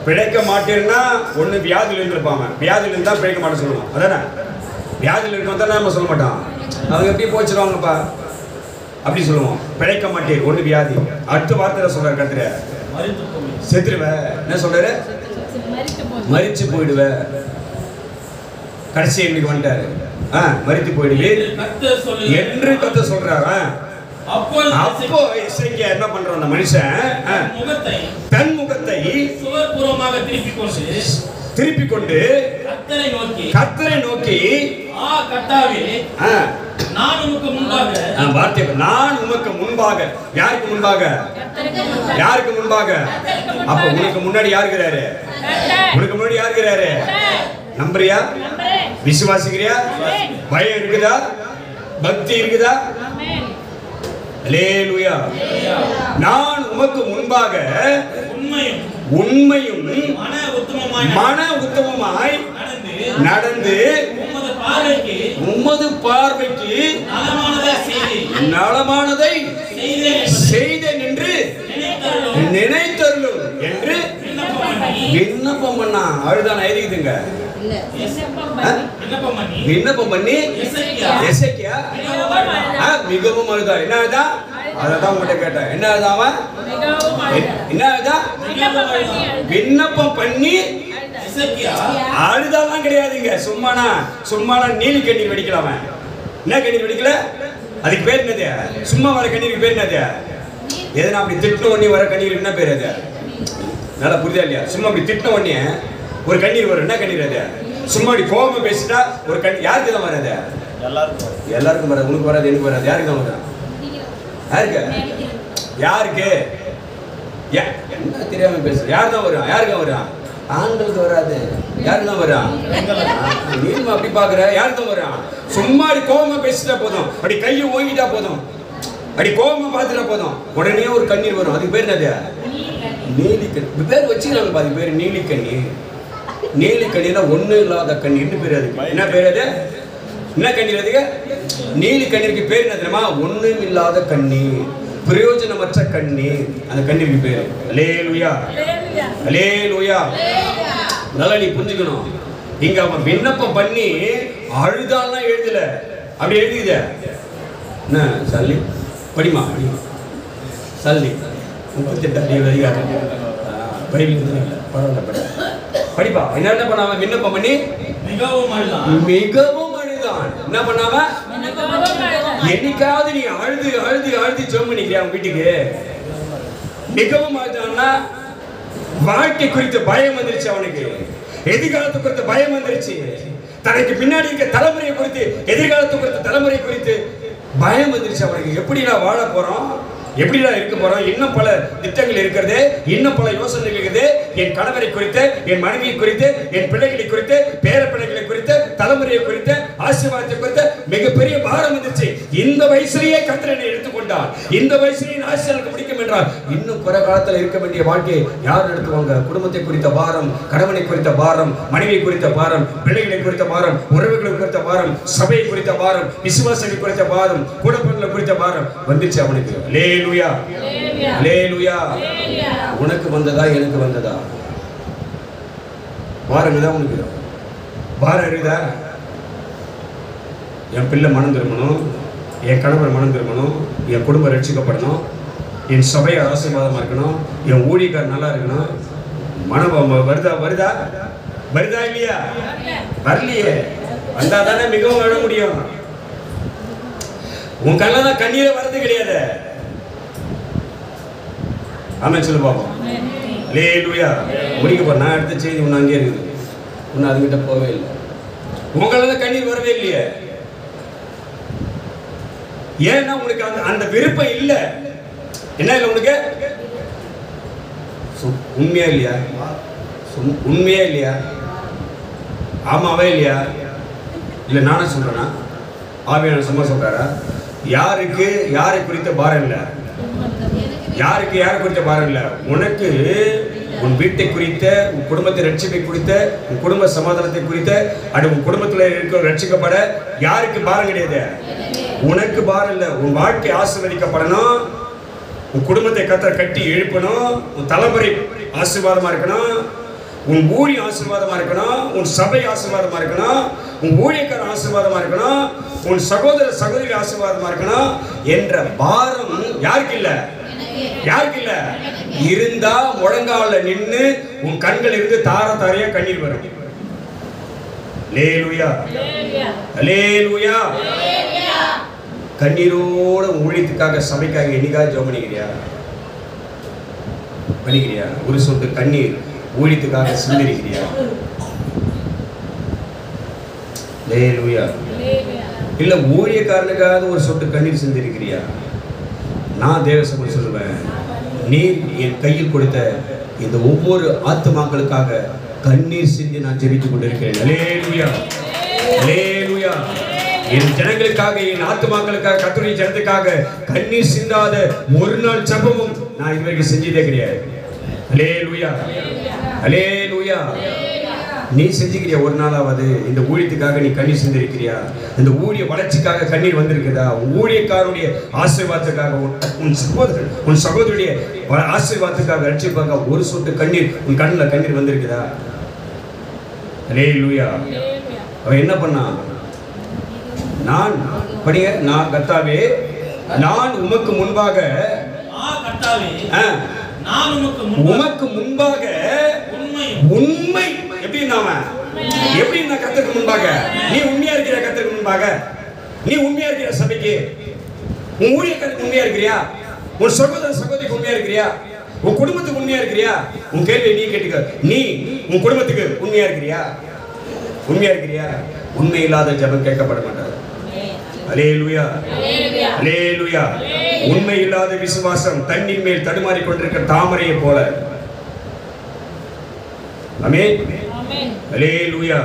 [SPEAKER 2] பிழைக்க மாட்டேன்னா ஒண்ணு வியாதியில இருந்திருப்பாங்க, வியாதியில இருந்தா பிழைக்க மாட்டேன்னு சொல்லுவோம். அதானே, வியாதியில இருக்கவங்க நம்ம சொல்ல மாட்டோம், அவங்க எப்படி போச்சுருவாங்கப்பா அப்படி சொல்லுவோம். பிழைக்க மாட்டேன் ஒண்ணு வியாதி. அடுத்த வார்த்தையில சொல்றாரு கர்த்தர், செத்துருவ. என்ன சொல்றாரு? மரிச்சு போயிடுவ. கடைசி எங்களுக்கு வந்துட்டாரு, மரித்து போயிடுவே என்று கர்த்தர் சொல்றாரு. அப்போ எசேக்கியா என்ன பண்றான், அந்த மனுஷன் தன் முகத்தை
[SPEAKER 3] சுவர்புறமாக
[SPEAKER 2] திருப்பி கொண்டு கர்த்தரை நோக்கி
[SPEAKER 3] கர்த்தாவே நான் உமக்கு முன்பாக,
[SPEAKER 2] வார்த்தை நான் உமக்கு முன்பாக, யாருக்கு முன்பாக, யாருக்கு முன்பாக? அப்ப உனக்கு முன்னாடி யார் இருக்கிறாரு? உனக்கு முன்னாடி யார் இருக்கிறாரு? நம்புறியா? விசுவாசிக்கிறியா? பயம் இருக்குதா? பக்தி இருக்குதா? அல்லேலூயா. நான் உமக்கு முன்பாக உண்மையும் மன உத்தமமாய் நடந்து உமது பார்வைக்கு நலமானதை செய்தேன் என்று நினைத்தருளும் என்று விண்ணப்பம் பண்ணா. அழுதான் எழுதிதுங்க, விண்ணப்பம் பண்ணி எசேக்கியா மிகவும் அழுதா. என்ன அழுதா? அதான் உங்ககிட்ட கேட்டேன், என்ன அழுதாவ? என்ன அழுதா? விண்ணப்பம் பண்ணி அழுதாலாம் கிடையாதுங்க. சும்மானா நீலி கண்ணீர் வெடிக்கலாம. என்ன கண்ணீர் வெடிக்கல? அதுக்கு பேர் என்னது? சும்மா வர கண்ணீருக்கு பேர் என்னது? எதனா அப்படி திட்டின உடனே வர கண்ணீர் என்ன பேர் அது? நல்லா புரியுதா இல்லையா? சும்மா அப்படி திட்டின உடனே ஒரு கண்ணீர் வரும். என்ன கண்ணீர் அது? சும்மா அப்படி கோபமா பேசிட்டா ஒரு கண்ணீர். யாருக்கு தான் வராது? எல்லாருக்கும் வராது. உனக்கு வராது, எனக்கு வராது. யாருக்கு தான் வராது? யாருக்கு? என்ன தெரியாம பேசு. யாரு தான் வரும்? யாருக்கு வரும்? ஆண்களுக்கு வராது. யாருக்கு தான் வரும்? நீங்க அப்படி பாக்குற, யாருக்கு தான் வரும்? சும்மா அப்படி கோபமா பேசிட்டா போதும், அப்படி கையை ஓங்கிட்டா போதும், அப்படி கோபமா பார்த்துட்டா போதும், உடனே ஒரு கண்ணீர் வரும். அதுக்கு பேர் என்னது? நீலிக்கண்ணி. பேர் வச்சுக்கிறாங்க பாதி பேர், நீலிக்கண்ணி. நீலிக்கண்ணினா ஒண்ணு இல்லாத கண்ணீர்னு பேர். அதுக்கு என்ன பேர்? அது என்ன கண்ணீர்? அதுக்கு நீலி கண்ணீருக்கு பேர் என்ன தெரியுமா? ஒண்ணும் இல்லாத கண்ணீர், பிரயோஜனமற்ற கண்ணீர். அந்த கண்ணீருக்கு பேரு அல்லேலூயா, அல்லேலூயா. நல்லா நீ புரிஞ்சுக்கணும். இங்க அவன் விண்ணப்பம் பண்ணி அழுதாலாம் எழுதல, அப்படி எழுதித. என்ன சல்லி படிமா, படிமா சல்லி 38 அதிகாரம் பைபிள் பரவாயில்ல படிப்பா. என்ன பண்ணாம விண்ணப்பம் பண்ணி மிகவும் அழுதான். என்ன பண்ணாம? என்னைக்காவது நீ அழுது அழுது அழுது ஜெபம் பண்ணிக்கிறியா உங்க வீட்டுக்கு? மிகவும் அழுதான்னா வாழ்க்கை குறித்த பயம் வந்துருச்சு அவனுக்கு, எதிர்காலத்தை குறித்த பயம் வந்துருச்சு, தனக்கு பின்னாடி இருக்க தலைமுறை குறித்து, எதிர்காலத்தை குறித்த தலைமுறை குறித்து பயம் வந்துருச்சு அவனுக்கு. எப்படிடா வாழ போறோம், எப்படிடா இருக்க போறோம்? இன்னும் பல திட்டங்கள் இருக்கிறது, இன்னும் பல யோசனைகள் இருக்குது. என் கணவரை குறித்து, என் மனைவியை குறித்து, என் பிள்ளைகளை குறித்து, பேர பிள்ளைகளை குறித்து, தலைமுறையை குறித்து, ஆசீர்வாதத்தை குறித்து மிகப்பெரிய பாரம் வந்துருச்சு. இந்த வயசுலயே கர்த்தரை எடுத்துக்கொண்டார், இந்த வயசுலயே ஆசீர்வாதம் பிடிக்கும் என்றால் இன்னும் பிற காலத்தில் இருக்க வேண்டிய வாழ்க்கையை யார் நடத்துவாங்க? குடும்பத்தை குறித்த பாரம், கணவனை குறித்த பாரம், மனைவியை குறித்த பாரம், பிள்ளைகளை குறித்த பாரம், உறவுகளை குறித்த பாரம், சபையை குறித்த பாரம், விசுவாசங்களை குறித்த பாரம், குடும்பங்களை குறித்த பாரம் வந்துச்சு அவனுக்கு. அல்லேலூயா, அல்லேலூயா. உனக்கு வந்ததா எனக்கு வந்ததா? பாரம் தான் உனக்கு. பாரம் இருக்குதா? என் பிள்ளை மனம் திரும்பணும், என் கணவர் மனம் திரும்பணும், என் குடும்பம் ரட்சிக்கப்படணும், என் சபை ஆசீர்வாதமா இருக்கணும், என் ஊழியக்காரர் நல்லா இருக்கணும். மனம் வருதா? வருதா? வருதா இல்லையா? வரலையே. வந்தா தானே மிகவும் அழ முடியும். உன் கண்ணெல்லாம் கண்ணீரே வரது கிடையாது. ஆமா சொல்லு பாப்போம். அல்லேலூயா. முடிக்க போற. நான் எடுத்த செய்தி ஒன்று அங்கே இருக்குது, ஒன்று அதுகிட்ட போவே இல்லை. உங்களெல்லாம் கண்ணீர் வரவே இல்லையே. ஏன்னா உனக்கு அந்த விருப்பம் இல்லை. என்ன இல்லை உனக்கு? உண்மையா இல்லையா? உண்மையா இல்லையா? ஆமாவே இல்லையா? இல்லை நானே சொல்றேன்னா? ஆவியான சும்மா சொல்றாரா? யாருக்கு யாரை குறித்த பாரம் இல்லை? யாருக்கு யாரை குறித்த பாரம் இல்லை? உனக்கு உன் வீட்டை குறித்த, உன் குடும்பத்தை ரட்சிப்பை குறித்த, உன் குடும்ப சமாதானத்தை குறித்த, அது உன் குடும்பத்தில் இருக்கிற ரட்சிக்கப்பட யாருக்கு பாரம் கிடையாது? உனக்கு பாரம் இல்லை. உன் வாழ்க்கை ஆசீர்வதிக்கப்படணும், உன் குடும்பத்தை கர்த்தர் கட்டி எழுப்பணும், உன் தலைமுறை ஆசீர்வாதமா இருக்கணும், உன் ஊழியம் ஆசீர்வாதமா இருக்கணும், உன் சபை ஆசீர்வாதமா இருக்கணும், உன் ஊழியக்காரன் ஆசீர்வாதமா இருக்கணும், உன் சகோதர சகோதரி ஆசீர்வாதமா இருக்கணும் என்ற பாரம் யாருக்கு இல்ல? யாருக்கு இல்ல? இருந்தா முழங்கால நின்னு உன் கண்கள் இருந்து தார தாரையா கண்ணீர் வரும். அல்லேலூயா, அல்லேலூயா. கண்ணீரோட ஊழியத்துக்காக சபைக்காக என்னைக்காக ஜெபம் பண்ணிக்கிறியா? பண்ணிக்கிறியா? ஒரு சொட்டு கண்ணீர் ஊழியத்துக்காக சிந்திருக்கிறியா? அல்லேலூயா. இல்ல ஊழியக்காரனுக்காக ஒரு சொட்டு கண்ணீர் சிந்திருக்கிறியா? நான் தேவசபை சொல்லுவேன், நீர் என் கையில் கொடுத்த இந்த ஒவ்வொரு ஆத்துமாக்களுக்காக கண்ணீர் சிந்தி நான் ஜெபித்துக் கொண்டிருக்கிறேன். அல்லேலூயா, அல்லேலூயா. என் ஜனங்களுக்காக, என் ஆத்துமாக்களுக்காக, கர்த்தருடைய ஜனத்துக்காக கண்ணீர் சிந்தாத ஒரு நாள் ஜெபமும் நான் இதுவரைக்கும் செஞ்சதே கிடையாது. அல்லேலூயா, அல்லேலூயா. நீ செஞ்சுக்கிறியா? ஒரு நாளாவது இந்த ஊழியத்துக்காக நீ கண்ணீர் சிந்திருக்கிறியா? இந்த ஊழிய வளர்ச்சிக்காக கண்ணீர் வந்திருக்குதா? ஊழியக்காரனுடைய ஆசீர்வாதத்துக்காக, உன் சகோதரனுடைய ஆசீர்வாதத்துக்காக, ரட்சிப்பாக ஒரு சொட்டு கண்ணீர் உன் கண்ணில் கண்ணீர் வந்திருக்குதா? அல்லேலூயா. அவன் என்ன பண்ணான்? நான் படிங்க, நான் கர்த்தாவே, நான் உமக்கு முன்பாக, உமக்கு முன்பாக உண்மை. எப்படி நான் கர்த்தருக்கு முன்பாக? நீ உண்மையா இருக்கிற கர்த்தருக்கு முன்பாக? நீ உண்மையா இருக்கிற சபைக்கு? உன் ஊழியக்காரருக்கு உண்மையா இருக்கிறியா? உன் சகோதர சகோதரிக்கு உண்மையா இருக்கிறியா? உன் குடும்பத்துக்கு உண்மையா இருக்கிறியா? உன் கேள்வியை நீ கேட்டுக்க. நீ உன் குடும்பத்துக்கு உண்மையா இருக்கிறியா? உண்மையா இருக்கிறியா? உண்மை இல்லாத ஜெபம் கேட்கப்பட மாட்டாது. அல்லேலூயா, அல்லேலூயா. உண்மை இல்லாத விசுவாசம் தண்ணீர் மேல் தடுமாறி கொண்டிருக்கிற தாமரையை போல. ஆமென், அல்லேலூயா.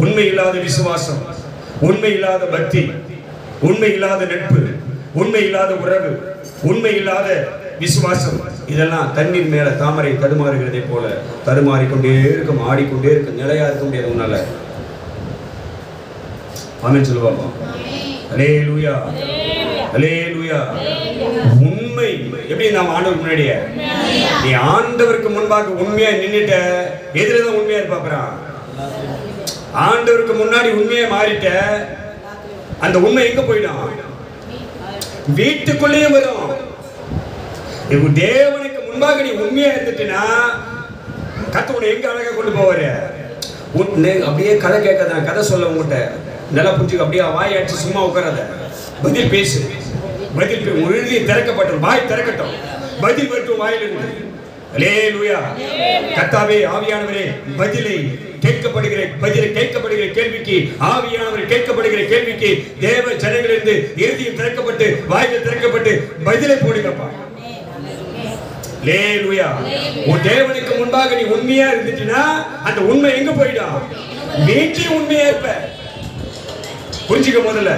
[SPEAKER 2] உண்மை இல்லாத விசுவாசம், உண்மை இல்லாத பக்தி, உண்மை இல்லாத நட்பு, உண்மை இல்லாத உறவு, உண்மை இல்லாத விசுவாசம், இதெல்லாம் தண்ணீர் மேல தாமரை தடுமாறுகிறதை போல தடுமாறிக்கொண்டே இருக்கும், ஆடிக்கொண்டே இருக்கும், நிலையா இருக்க முடியாது உன்னால. ஆமென் சொல்லுவாங்க. அல்லேலூயா, அல்லேலூயா. உண்மை எப்படி நாம் ஆண்டவருக்கு முன்னாடியே, நீ ஆண்டவருக்கு முன்பாக உண்மையா நின்னுட்ட, எதுலதான் உண்மையா இருப்பான்? ஆண்டவருக்கு முன்னாடி உண்மையா மாறிட்ட, அந்த உண்மை எங்க போயிடும்? வீட்டுக்குள்ளேயே வரும். தேவனுக்கு முன்பாக நீ உண்மையா இருந்துட்டா கர்த்தர் உன்னை எங்க அழகா கொண்டு போவாரு? அப்படியே கதை கேட்காத, கதை சொல்ல உங்ககிட்ட நல்லா புரிஞ்சுக்க. அப்படியே வாய் அடிச்சு சும்மா உட்காராத, பதில் பேசு. பதில் உறுதி திறக்கப்பட்டோம், வாய் திறக்கட்டும், பதில் வரட்டும் வாயிலிருந்து. அல்லேலூயா. கர்த்தாவே, ஆவியானவரே, பதிலை கேட்கப்படுகிற கேள்விக்கு, ஆவியானவர் கேட்கப்படுகிற கேள்விக்கு தேவ ஜனங்களிலிருந்து இருதயம் திறக்கப்பட்டு, வாய்கள் திறக்கப்பட்டு பதிலை போடுங்கப்பா. அல்லேலூயா. உன் தேவனுக்கு முன்பாக நீ உண்மையா இருந்துட்டீனா அந்த உண்மை எங்க போயிடும்? வீட்லயும் உண்மையா இருப்ப. புரிஞ்சுக்க, முதல்ல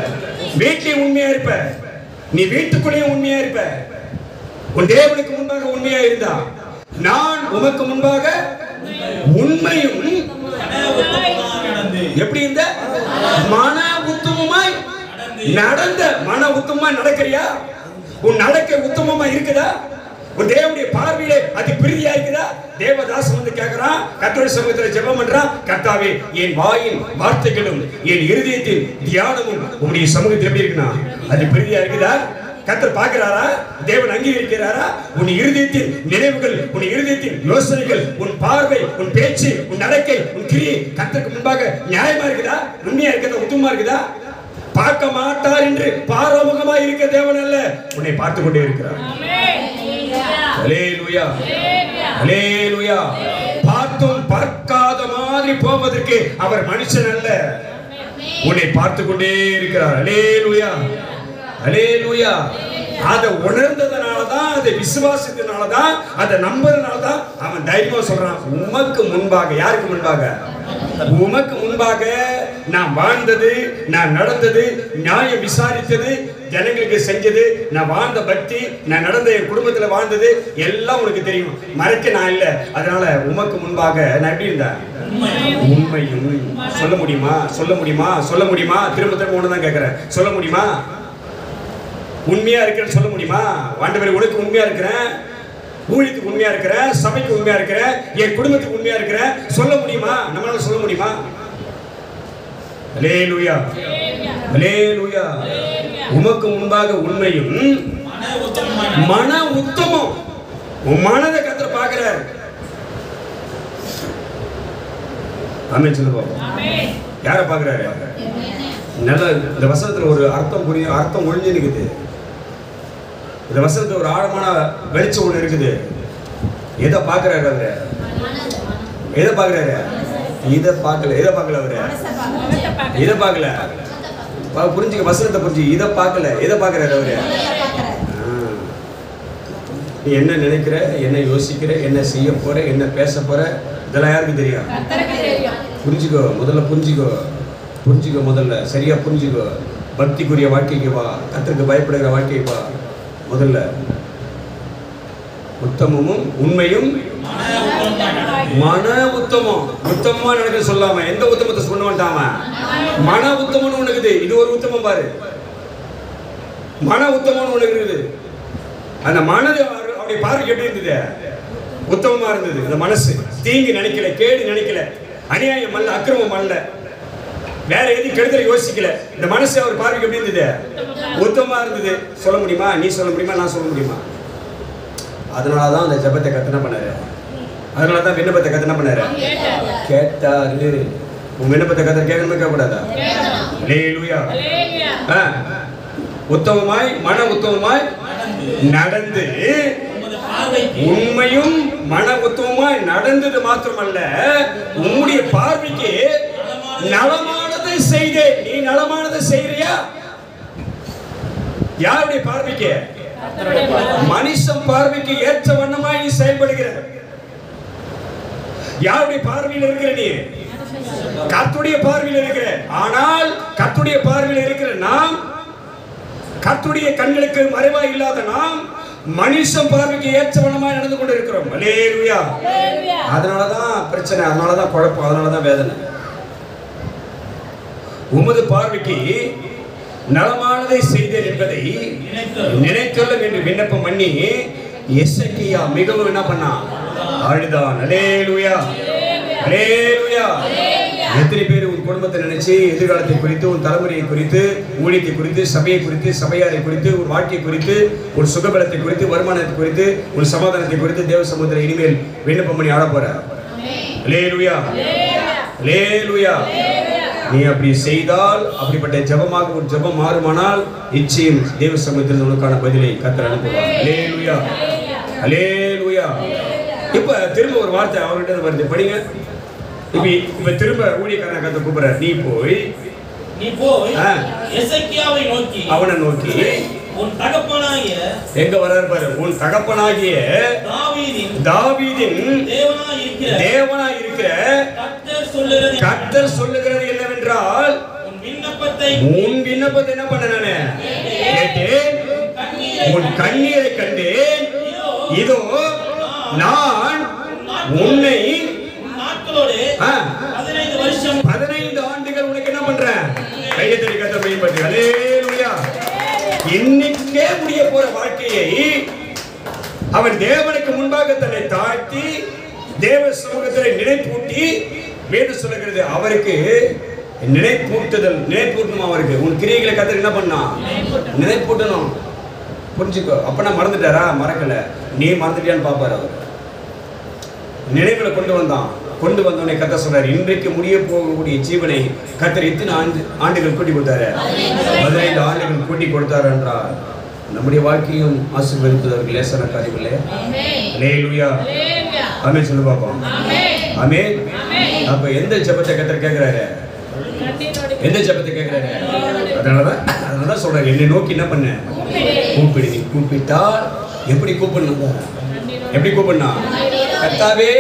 [SPEAKER 2] வீட்லயும் உண்மையா இருப்ப, நீ வீட்டுக்குள்ளேயும் உண்மையா இருப்ப. உன் தேவனுக்கு முன்பாக உண்மையா இருந்தா, நான் உமக்கு முன்பாக உண்மையும் எப்படி இந்த மன உத்தமமாய் நடந்த, மன உத்தமமாய் நடக்கிறியா? உன் நடக்க உத்தமமா இருக்குதா? உன் தேவனுடைய பார்வையில அது பிரிதியா இருக்குதா? தேவதாசன் வந்து கேட்கிறான், கர்த்தருடைய சமூகத்துல ஜெபம் பண்றான், கர்த்தாவே, என் வாயின் வார்த்தைகளும் என் இருதயத்தின் தியானமும் உன்னுடைய சமூகத்தில் எப்படி இருக்குன்னா அது பிரிதியா இருக்குதா? கர்த்தர் பார்க்கிறாரா? தேவன் அங்கீகரிக்கிறாரா? உன் இருதயத்தின் நினைவுகள், உன் இருதயத்தின் யோசனைகள், உன் பார்வை, உன் பேச்சு, உன் நடக்கை, உன் கிரியை கர்த்தருக்கு முன்பாக நியாயமா இருக்குதா? உண்மையா இருக்குதா? உத்தமமா இருக்குதா? பார்க்க மாட்டார் என்று பாராமுகமாய் இருக்க தேவன் அல்ல, உன்னை பார்த்து கொண்டே இருக்கிறார். அல்லேலூயா, அல்லேலூயா. பார்த்தும் பார்க்காத மாதிரி போவதற்கு அவர் மனுஷன் அல்ல, உன்னை பார்த்து கொண்டே இருக்கிறார். அல்லேலூயா, அல்லேலூயா. அதை உணர்ந்ததனால தான், அதை விசுவாசத்தினால தான், அதை நம்புறதுனால தான் அவன் தைரியமா சொல்றான், உமக்கு முன்பாக. யாருக்கு முன்பாக? உமக்கு முன்பாக நான் வாழ்ந்தது, நான் நடந்தது, நியாயம் விசாரித்தது, ஜனங்களுக்கு செஞ்சது, நான் வாழ்ந்த பக்தி, நான் நடந்த என் குடும்பத்துல வாழ்ந்தது எல்லாம் உனக்கு தெரியும். மறைக்க நான் இல்லை. அதனால உமக்கு முன்பாக நான் எப்படி இருந்தேன்? உண்மையும். சொல்ல முடியுமா? சொல்ல முடியுமா? சொல்ல முடியுமா? திரும்ப திரும்ப ஒண்ணுதான் கேட்கிறேன். சொல்ல முடியுமா? உண்மையா இருக்கிறேன்னு சொல்ல முடியுமா? ஆண்டவரே உனக்கு உண்மையா இருக்கிறேன், ஊழியத்துக்கு உண்மையா இருக்கிறேன், சபைக்கு உண்மையா இருக்கிறேன், என் குடும்பத்துக்கு உண்மையா இருக்கிறேன், சொல்ல முடியுமா? நம்மளால சொல்ல முடியுமா? அல்லேலூயா, அல்லேலூயா. உமக்கு முன்பாக உண்மையும் மன உத்தமம். உன் மனதை கர்த்தர் பார்க்கிறார். ஆமென் சொல்லுங்க. யாரை பார்க்கிறாரு? நல்ல இந்த வசனத்துல ஒரு அர்த்தம் ஒழிஞ்சு இருக்குது. இந்த வசனத்துல ஒரு ஆழமான வெளிச்சம் ஒண்ணு இருக்குது. எதை பார்க்கிறாரு அவரு? எதை பார்க்கிறாரு? இதை பார்க்கல. எதை பார்க்கல அவரு? இதை பார்க்கல. புரிஞ்சுக்க, வசனத்தை புரிஞ்சு. இதை பார்க்கல. எதை பார்க்கிறாரு அவரு? நீ என்ன நினைக்கிற, என்ன யோசிக்கிற, என்ன செய்ய போற, என்ன பேச போற, இதெல்லாம் யாருக்கு தெரியும்? புரிஞ்சுக்கோ, முதல்ல புரிஞ்சுக்கோ. புரிஞ்சுக்கோ, முதல்ல சரியா புரிஞ்சுக்கோ. பக்திக்குரிய வாழ்க்கைக்கு வா, கர்த்தருக்கு பயப்படுகிற வாழ்க்கைக்கு வா. முதல்ல உத்தமமும் உண்மையும் மன உத்தமம். உத்தமமா நடக்க சொல்லாம எந்த உத்தமத்தை சொல்ல மாட்டாம மன உத்தமம்னு ஒண்ணு இருக்குது. இது ஒரு உத்தமம் பாரு. மன உத்தமம்னு ஒண்ணு இருக்குது. அந்த மனது அவருடைய பார்வைக்கு எப்படி இருந்தது? உத்தமமா இருந்தது. அந்த மனசு தீங்கு நினைக்கல, கேடு நினைக்கல, அநியாயம் அல்ல, அக்கிரமம் அல்ல, வேற எதுவும் கெடுதல் யோசிக்கல. இந்த மனசு அவர் பார்வைக்கு எப்படி இருந்தது? உத்தமமா இருந்தது. சொல்ல முடியுமா? நீ சொல்ல முடியுமா? நான் சொல்ல முடியுமா? அதனாலதான் அந்த ஜெபத்தை கத்தனை பண்ணாரு. அதனாலதான் விண்ணப்பத்தை கத்தனை பண்ணாரு. கேட்டாரு. உன் விண்ணப்பத்தை கத்தனை கேட்கணுமே கேட்கக்கூடாதா? அல்லேலூயா. உத்தமமாய் மன உத்தமமாய் நடந்து, உண்மையும் மன உத்தமமாய் நடந்தது மாத்திரமல்ல, உன்னுடைய பார்வைக்கு நலமானதை செய்தேன். நீ நலமானதை செய்யறியா? யாருடைய பார்வைக்கு? மனுஷன் பார்வைக்கு ஏற்ற வண்ணமாய் நீ செயல்படுகிற. யாருடைய பார்வையில் இருக்கிற? நீ கர்த்தருடைய பார்வையில் இருக்கிற. ஆனால் கர்த்தருடைய பார்வையில் இருக்கிற நாம், கர்த்தருடைய கண்களுக்கு மறைவாய் இல்லாத நாம், மனுஷன் பார்வைக்கு ஏற்ற வண்ணமாய் நடந்து கொண்டு இருக்கிறோம். அல்லேலூயா. அதனாலதான் பிரச்சனை, அதனாலதான் குழப்பம், அதனாலதான் வேதனை. உமது பார்வைக்கு நலமானதை செய்தேன் என்பதை நினைத்தொல்லும் என்று விண்ணப்பம் பண்ணி எசேக்கியா மிகவும் என்ன பண்ணா? அழுதான். அல்லேலூயா, அல்லேலூயா. எத்தனை பேர் உன் குடும்பத்தை நினைச்சு, எதிர்காலத்தை குறித்து, உன் தலைமுறையை குறித்து, ஊழியத்தை குறித்து, சபையை குறித்து, சபையாரை குறித்து, உன் வாழ்க்கை குறித்து, உன் சுகபலத்தை குறித்து, வருமானத்தை குறித்து, உன் சமாதானத்தை குறித்து தேவ சமூகத்தில் இனிமேல் விண்ணப்பம் பண்ணி ஆட போற? அல்லேலூயா, அல்லேலூயா. நீ அப்படி செய்தால், அப்படிப்பட்ட ஜெபமாக ஒரு ஜெபம் மாறுமானால், நிச்சயம் தேவ சமூகத்தில் உனக்கான பதிலை கர்த்தர் அனுப்புவார். அல்லேலூயா, அல்லேலூயா. இப்ப திரும்ப ஒரு வார்த்தை அவர்கிட்ட வருது, படிங்க. இப்ப திரும்ப ஊழியக்காரனை கர்த்தர் கூப்பிடுறார். நீ போய்
[SPEAKER 3] எசேக்கியாவை நோக்கி,
[SPEAKER 2] அவனை நோக்கி,
[SPEAKER 3] உன் தகப்பனாகிய,
[SPEAKER 2] எங்க வர்றார் பாரு, உன் தகப்பனாகிய தாவீதின் தேவனாய் இருக்கிற கர்த்தர் சொல்லுகிறது என்னவென்றால், உன் விண்ணப்பத்தை என்ன பண்ண? நானு கேட்டேன், உன் கண்ணீரை கண்டேன். இதோ நான் உன்னை 15 ஆண்டுகள் உனக்கு என்ன பண்றேன்? கையை தட்டி கர்த்தர் மேம்படுத்து. அல்லேலூயா. இன்னைக்கே முடிய போற வாழ்க்கையை அவன் தேவனுக்கு முன்பாக தன்னை தாழ்த்தி தேவ சமூகத்தில் நினைப்பூட்டி, வேதம் சொல்லுகிறது அவருக்கு நினைப்பூட்டணும். அவருக்கு உன் கிரியைகளை கர்த்தர் என்ன பண்ணா? நினைப்பூட்டணும். புரிஞ்சுக்கோ. அப்பனா மறந்துட்டாரா? மறக்கல. நீ மறந்துட்டியான்னு பாப்பாரு. அவர் நினைவுல கொண்டு வந்தவனை கர்த்தர் சொல்றாரு, இன்றைக்கு முடிய போகக்கூடிய ஜீவனை கர்த்தர் எத்தனை ஆண்டுகள் கூட்டி கொடுத்தாரு? 15 ஆண்டுகள் கூட்டி கொடுத்தாரு என்றால் நம்முடைய வாழ்க்கையும் ஆசீர்வதிப்பதற்கு லேசான காரியம் இல்லை. அல்லேலூயா, ஆமென் சொல்லு பாப்போம். ஆமென். அப்ப எந்த ஜெபத்தை கர்த்தர் கேட்கிறாரு? எந்த ஜெபத்தை கேட்கிறாரு? அதனாலதான் சொல்றாரு, என்னை நோக்கி என்ன பண்ண? கூப்பிடு. நீ கூப்பிட்டால் எப்படி கூப்பிடணும்? எப்படி கூப்பிடனா? கர்த்தாவே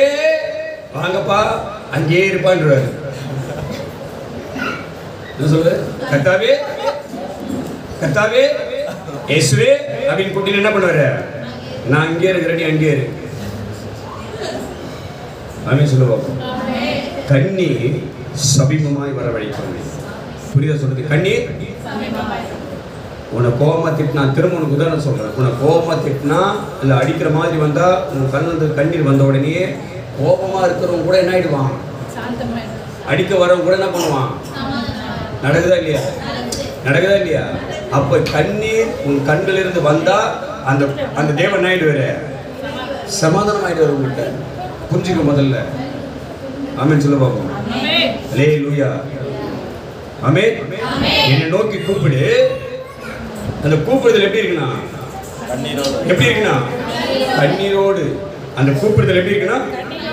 [SPEAKER 2] வாங்கப்பா, அங்கே இருப்பான்றாரு. என்ன சொல்லு? கர்த்தாவே, கர்த்தாவே, இயேசுவே அப்படின்னு கூப்பிட்டு என்ன பண்ணுவாரு? நான் அங்கே இருக்கிறேன், நீ அங்கே இரு. ஆமென் சொல்லுவோம். கண்ணீர் சமீபமாய் வரவழைக்கும். புரியுதா சொல்றது? கண்ணீர் உன்னை கோபமா திட்டினா, திரும்ப உனக்கு உதாரணம் சொல்றேன். உன்னை கோபமா திட்டினா இல்லை அடிக்கிற மாதிரி வந்தா உன் கண்ணீர் வந்த உடனே கோபமா இருக்கிறவங்க கூட என்ன ஆயிடுவான்? அடிக்க வரவங்க கூட என்ன பண்ணுவான்? நடக்குதா இல்லையா? நடக்குதா இல்லையா? அப்ப கண்ணீர் உன் கண்களிலிருந்து வந்தா அந்த அந்த தேவன் ஆயிடுவாரு, சமாதானம் ஆயிடுவார் உங்ககிட்ட. புரிஞ்சுக்க முதல்ல. ஆமென் சொல்ல பாப்போம். அல்லேலூயா. ஆமென். என்னை நோக்கி கூப்பிடு. அந்த கூப்பிடுதல் எப்படி இருக்குன்னா? எப்படி இருக்குன்னா? கண்ணீரோடு. அந்த கூப்பிடுதல் எப்படி இருக்குன்னா?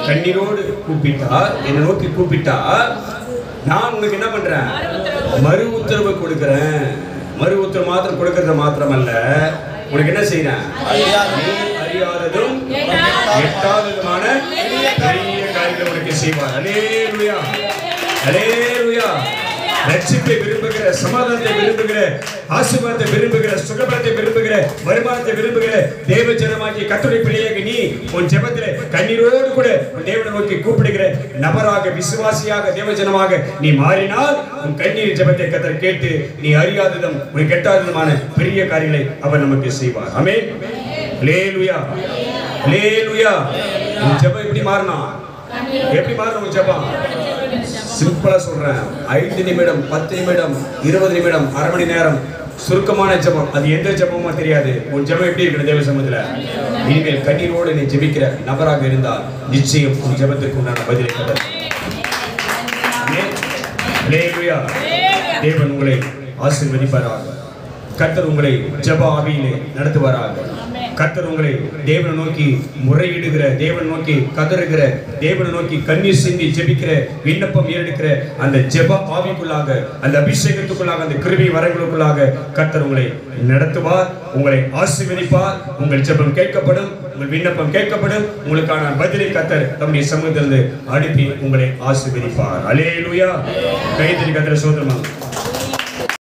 [SPEAKER 2] கண்ணீரோடு கூப்பிட்டா, என்னை நோக்கி கூப்பிட்டா நான் உனக்கு என்ன பண்றேன்? மறு உத்தரவு கொடுக்கிறேன். மறு உத்தரவு மாத்திரம் கொடுக்கறது மாத்திரமல்ல, உனக்கு என்ன செய்யறேன்? அறியாததும் எட்டாததுமான பெரிய காரியங்களை உனக்கு செய்வார். அல்லேலூயா, அல்லேலூயா. ரட்சிப்பை விரும்புகிற, சமாதானத்தை விரும்புகிற, ஆசீர்வாதத்தை விரும்புகிற, சுகபலத்தை விரும்புகிற, வருமானத்தை விரும்புகிற தேவ ஜனமாகிய கர்த்தருடைய பிள்ளையாக நீ உன் ஜெபத்திலே கண்ணீரோடு கூட தேவனை நோக்கி கூப்பிடுகிற நபராக, விசுவாசியாக, தேவ ஜனமாக நீ மாறினால் உன் கண்ணீர் ஜெபத்தை கர்த்தர் கேட்டு நீ அறியாததும் உனக்கு எட்டாததுமான பெரிய காரியங்களை அவர் நமக்கு செய்வார். ஆமென். அல்லேலூயா, அல்லேலூயா. உன் ஜெபம் எப்படி மாறணும்? எப்படி மாறணும் உன் ஜெபம்? சிம்பிளா சொல்றேன். 5 நிமிடம், 10 நிமிடம், 20 நிமிடம், அரை மணி நேரம் சுருக்கமான ஜெபம். அது எந்த ஜெபமா தெரியாது. உன் ஜெபம் எப்படி இருக்கணும் தேவ சமூகத்துல? இனிமேல் கண்ணீரோடு நீ ஜெபிக்கிற நபராக இருந்தால் நிச்சயம் உன் ஜெபத்திற்கு உண்டான பதிலை கிடைக்கும். அல்லேலூயா. தேவன் உங்களை ஆசீர்வதிப்பாராக. கர்த்தர் உங்களை ஜெப ஆவியிலே நடத்துவாராக. கர்த்தர் உங்களை தேவனை நோக்கி முறையிடுகிற, தேவனை நோக்கி கதறுகிற, தேவனை நோக்கி கண்ணீர் சிந்தி ஜெபிக்கிற, விண்ணப்பம் ஏறெடுக்கிற அந்த ஜெப ஆவிக்குள்ளாக, அந்த அபிஷேகத்துக்குள்ளாக, அந்த கிருபை வரங்களுக்குள்ளாக கர்த்தர் உங்களை நடத்துவார், உங்களை ஆசீர்வதிப்பார். உங்கள் ஜெபம் கேட்கப்படும், உங்கள் விண்ணப்பம் கேட்கப்படும். உங்களுக்கான பதிலை கர்த்தர் நம்முடைய சமூகத்திலிருந்து அனுப்பி உங்களை ஆசீர்வதிப்பார். அல்லேலூயா. கைதறி கர்த்தரை சோதரமாக